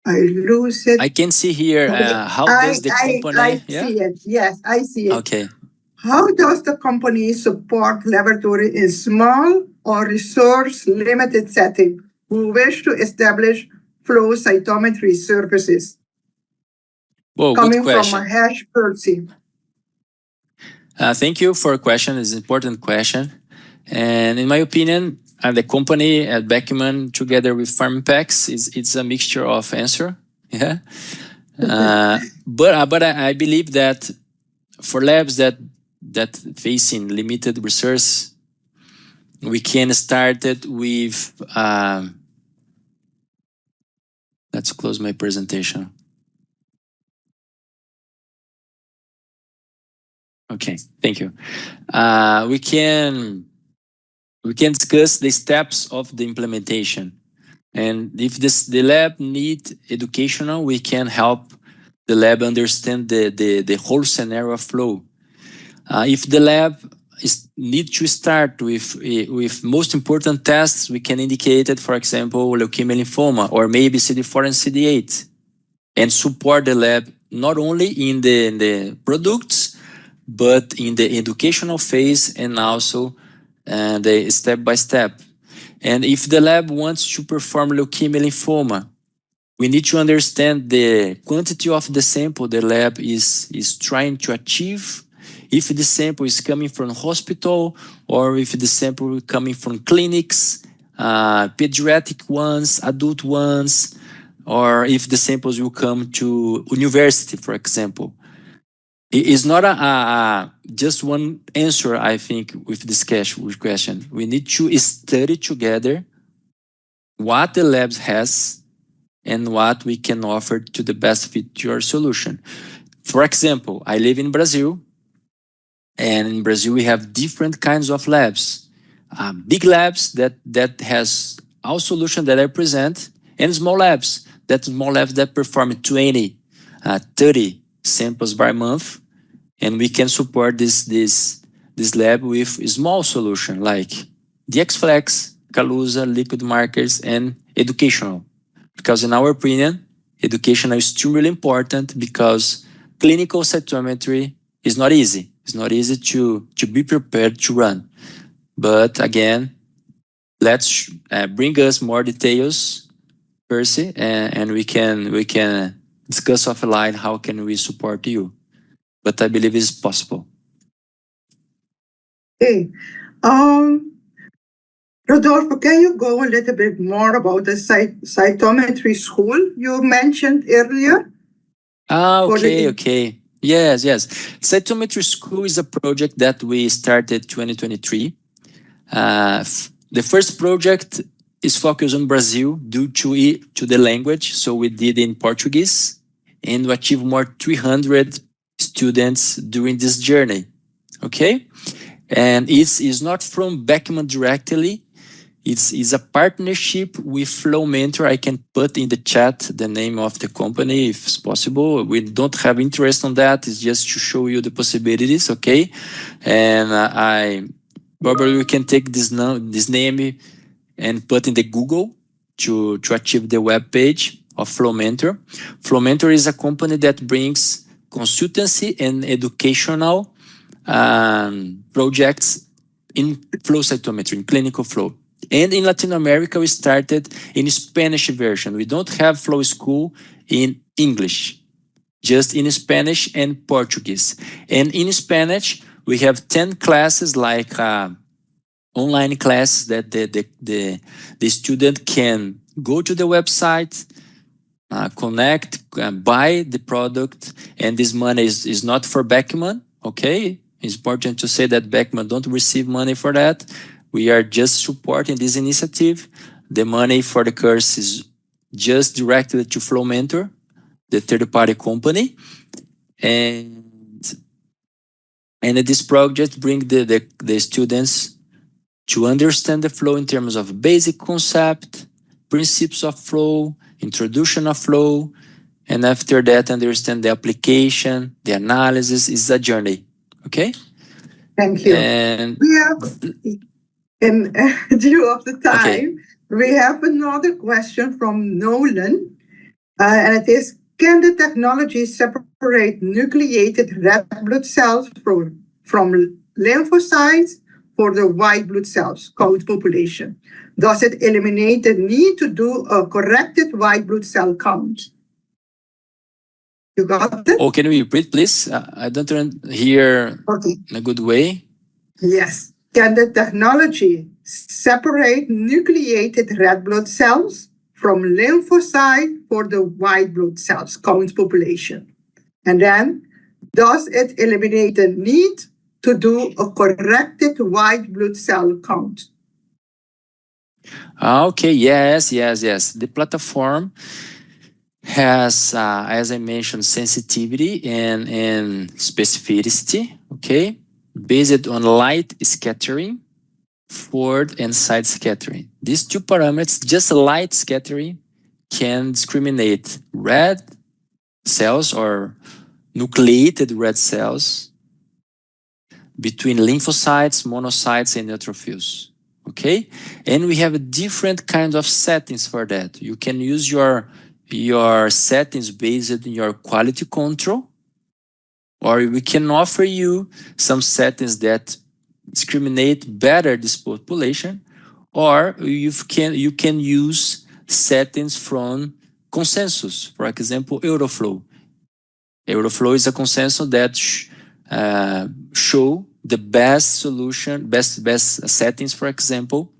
I lose it. I can see here how does the company... I see it. Yes, I see it. Okay. How does the company support laboratory in small or resource-limited setting who wish to establish flow cytometry services? Whoa, Coming good question. from Mahesh Percy. Thank you for a question. It's an important question. And in my opinion, the company at Beckman, together with Farminpex, it's a mixture of answer. Yeah. But I believe that for labs that facing limited resource, we can start it with. Let's close my presentation. Okay, thank you. We can discuss the steps of the implementation, and if the lab need educational, we can help the lab understand the whole scenario of flow. If the lab need to start with most important tests, we can indicate it, for example, leukemia lymphoma, or maybe CD4 and CD8, and support the lab not only in the products, but in the educational phase and also the step-by-step. And if the lab wants to perform leukemia lymphoma, we need to understand the quantity of the sample the lab is trying to achieve. If the sample is coming from hospital, or if the sample is coming from clinics, pediatric ones, adult ones, or if the samples will come to university, for example. It is not just one answer, I think, with this question. We need to study together what the labs has and what we can offer to the best fit to your solution. For example, I live in Brazil, and in Brazil we have different kinds of labs. Big labs that has all solutions that I present, and small labs that perform 20, 30 samples by month. And we can support this lab with small solution like DXFlex, Calusa, liquid markers, and educational. Because in our opinion, educational is still really important, because clinical cytometry is not easy. It's not easy to be prepared to run. But again, let's bring us more details, Percy, and we can discuss offline how can we support you. But I believe it's possible. Okay. Rodolfo, can you go a little bit more about the cytometry school you mentioned earlier? Okay. Yes. Cytometry school is a project that we started 2023. The first project is focused on Brazil due to the language. So we did in Portuguese, and we achieved more 300 students during this journey. Okay. And it's not from Beckman directly. It's a partnership with Flow Mentor. I can put in the chat the name of the company if it's possible. We don't have interest on that. It's just to show you the possibilities, okay? And I probably we can take this name and put in the Google to achieve the web page. of Flowmentor. Flowmentor is a company that brings consultancy and educational projects in flow cytometry, in clinical flow. And in Latin America, we started in Spanish version. We don't have flow school in English, just in Spanish and Portuguese. And in Spanish, we have 10 classes, like online classes that the student can go to the website, connect, buy the product, and this money is not for Beckman, okay? It's important to say that Beckman don't receive money for that. We are just supporting this initiative. The money for the course is just directed to Flowmentor, the third-party company. And this project brings the students to understand the flow in terms of basic concept, principles of flow, introduction of flow, and after that understand the application, the analysis. Is a journey. Okay? Thank you. And we have, in due of the time, okay, we have another question from Nolan, and it is, can the technology separate nucleated red blood cells from lymphocytes for the white blood cells count population? Does it eliminate the need to do a corrected white blood cell count? You got it? Oh, can you repeat, please? I don't hear in a good way. Yes. Can the technology separate nucleated red blood cells from lymphocyte for the white blood cells count population? And then, does it eliminate the need to do a corrected white blood cell count? Okay, yes. The platform has, as I mentioned, sensitivity and specificity, okay, based on light scattering, forward and side scattering. These two parameters, just light scattering, can discriminate red cells or nucleated red cells between lymphocytes, monocytes, and neutrophils. Okay, and we have a different kind of settings for that. You can use your settings based on your quality control, or we can offer you some settings that discriminate better this population, or you can use settings from consensus. For example, Euroflow. Euroflow is a consensus that show the best solution, best settings, for example,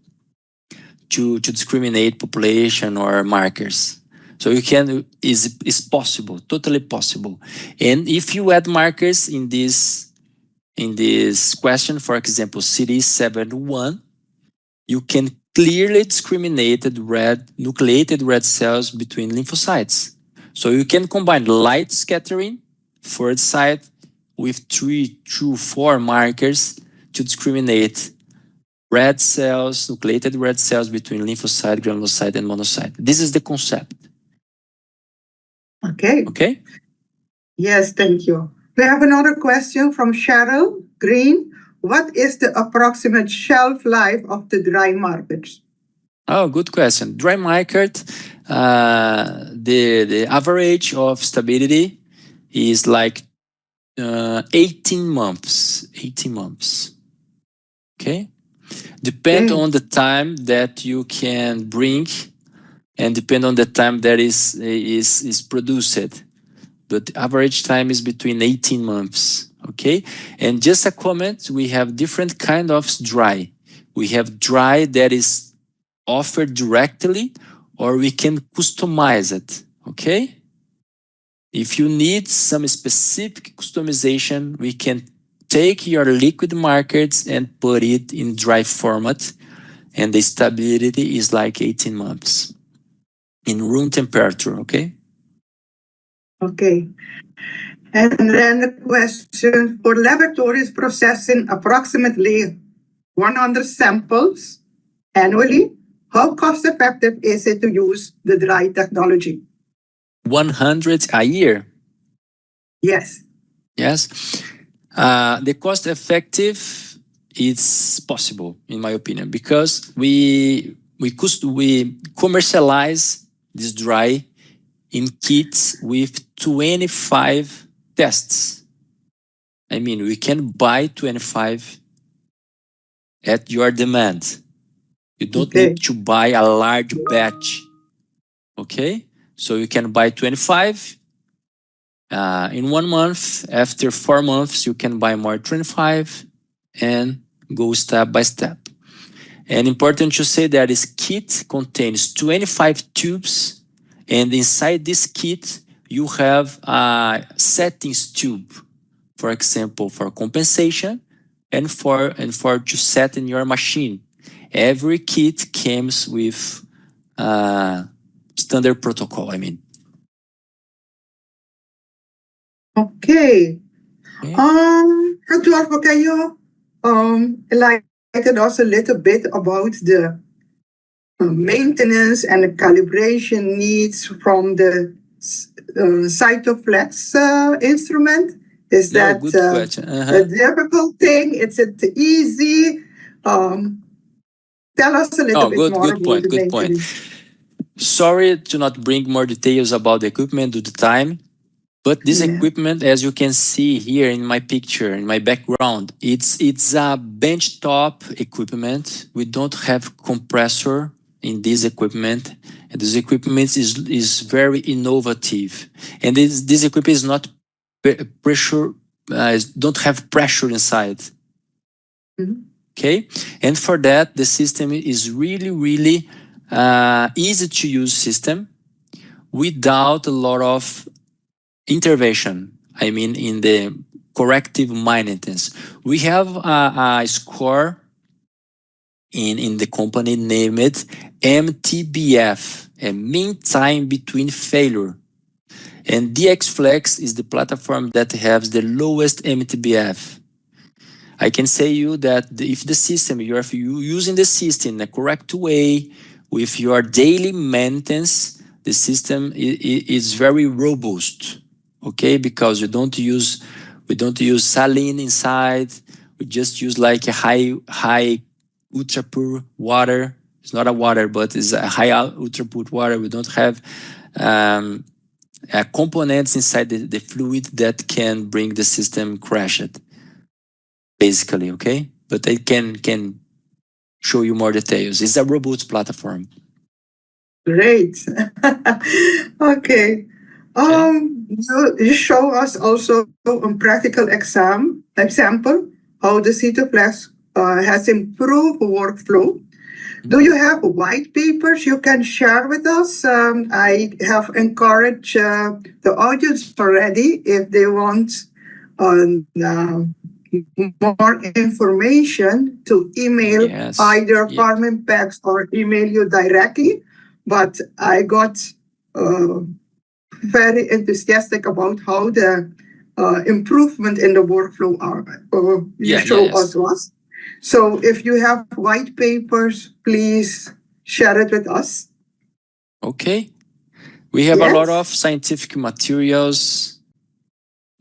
to discriminate population or markers. So you can, is possible, totally possible. And if you add markers in this question, for example, CD71, you can clearly discriminate nucleated red cells between lymphocytes. So you can combine light scattering for the site with 3 to 4 markers to discriminate red cells, nucleated red cells between lymphocyte, granulocyte, and monocyte. This is the concept. Okay. Okay? Yes, thank you. We have another question from Cheryl Green. What is the approximate shelf life of the dry markers? Oh, good question. Dry marker, the average of stability is like 18 months. 18 months. Okay? Depend on the time that you can bring and depend on the time that is produced. But the average time is between 18 months. Okay? And just a comment, we have different kind of dry. We have dry that is offered directly, or we can customize it. Okay? If you need some specific customization, we can take your liquid markers and put it in dry format, and the stability is like 18 months in room temperature, okay? Okay. And then the question, for laboratories processing approximately 100 samples annually, how cost effective is it to use the dry technology? 100 a year? Yes. Yes. The cost effective is possible, in my opinion, because we commercialize this dry in kits with 25 tests. I mean, we can buy 25 at your demand. You don't need to buy a large batch. Okay? So you can buy 25 in 1 month. After 4 months, you can buy more 25 and go step by step. And important to say that this kit contains 25 tubes, and inside this kit, you have a settings tube, for example, for compensation and for to set in your machine. Every kit comes with standard protocol, I mean. Okay. Rodolfo, can you enlighten us a little bit about the maintenance and the calibration needs from the Cytoflex instrument? Is that good question. a difficult thing? Is it easy? Tell us a little bit more about the maintenance. Sorry to not bring more details about the equipment due to time, but this equipment, as you can see here in my picture, in my background, it's a benchtop equipment. We don't have compressor in this equipment, and this equipment is very innovative. And this equipment is not pressure, don't have pressure inside. Okay, and for that the system is really easy to use system without a lot of intervention. I mean, in the corrective maintenance, we have a score in the company named MTBF, a mean time between failure. And DXFlex is the platform that has the lowest MTBF. I can say you that if the system, you're using the system in a correct way with your daily maintenance, the system is very robust. Okay, because we don't use saline inside. We just use like a high ultra pure water. It's not a water, but it's a high ultra pure water. We don't have components inside the fluid that can bring the system crashed. Basically, okay, but I can show you more details. It's a robust platform. Great. Okay. You show us also a practical example how the Cytoflex has improved workflow. Do you have white papers you can share with us? I have encouraged the audience already if they want more information to email either Farminpex or email you directly. But I got very enthusiastic about how the improvement in the workflow you show us was. So if you have white papers, please share it with us. Okay. We have a lot of scientific materials,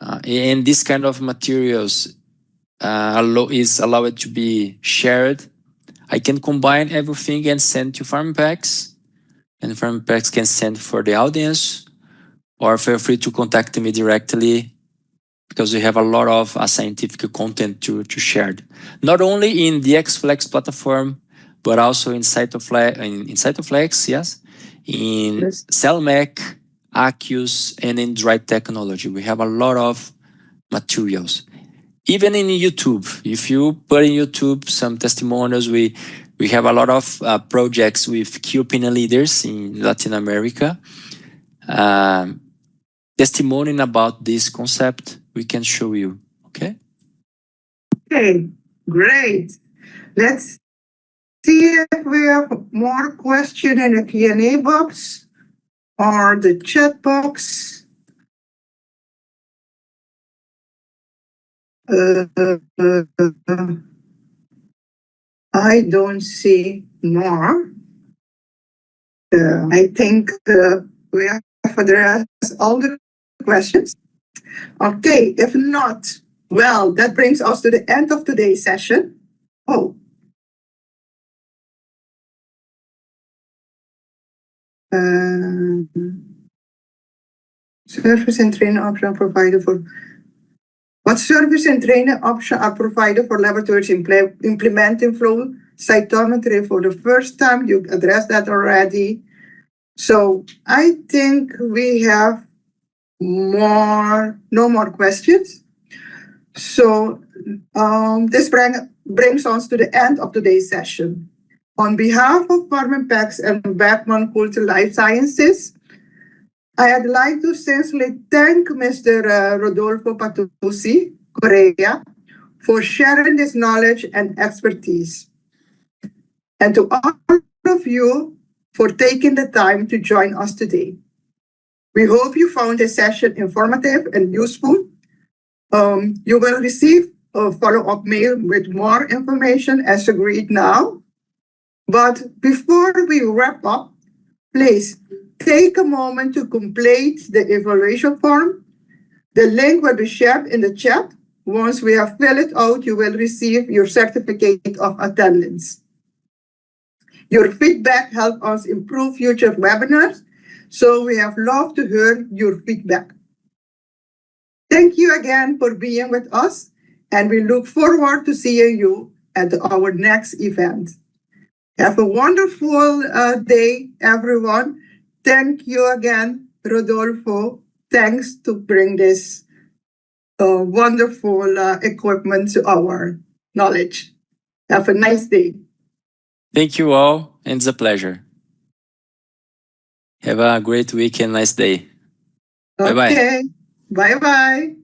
and this kind of materials is allowed to be shared. I can combine everything and send to Farminpex, and Farminpex can send for the audience, or feel free to contact me directly, because we have a lot of scientific content to share. Not only in the XFlex platform, but also in Cytoflex, in CellMech, Acus, and in Dry Technology. We have a lot of materials. Even in YouTube, if you put in YouTube some testimonials, we have a lot of projects with key opinion leaders in Latin America, testimony about this concept. We can show you. Okay. Okay, great. Let's see if we have more questions in the Q&A box or the chat box. I don't see more. I think we have addressed all the questions. Okay, if not, well, that brings us to the end of today's session. Oh. Service and training option are provided for. What service and training option are provided for laboratories implementing flow cytometry for the first time? You addressed that already. So I think we have no more questions. So this brings us to the end of today's session. On behalf of Farminpex and Beckman Coulter Life Sciences, I'd like to sincerely thank Mr. Rodolfo Patussi Correia for sharing this knowledge and expertise, and to all of you for taking the time to join us today. We hope you found this session informative and useful. You will receive a follow-up mail with more information as agreed now. But before we wrap up, please take a moment to complete the evaluation form. The link will be shared in the chat. Once we have filled it out, you will receive your certificate of attendance. Your feedback helps us improve future webinars, so we have loved to hear your feedback. Thank you again for being with us, and we look forward to seeing you at our next event. Have a wonderful day, everyone. Thank you again, Rodolfo. Thanks to bring this wonderful equipment to our knowledge. Have a nice day. Thank you all, and it's a pleasure. Have a great week and nice day. Okay. Bye-bye.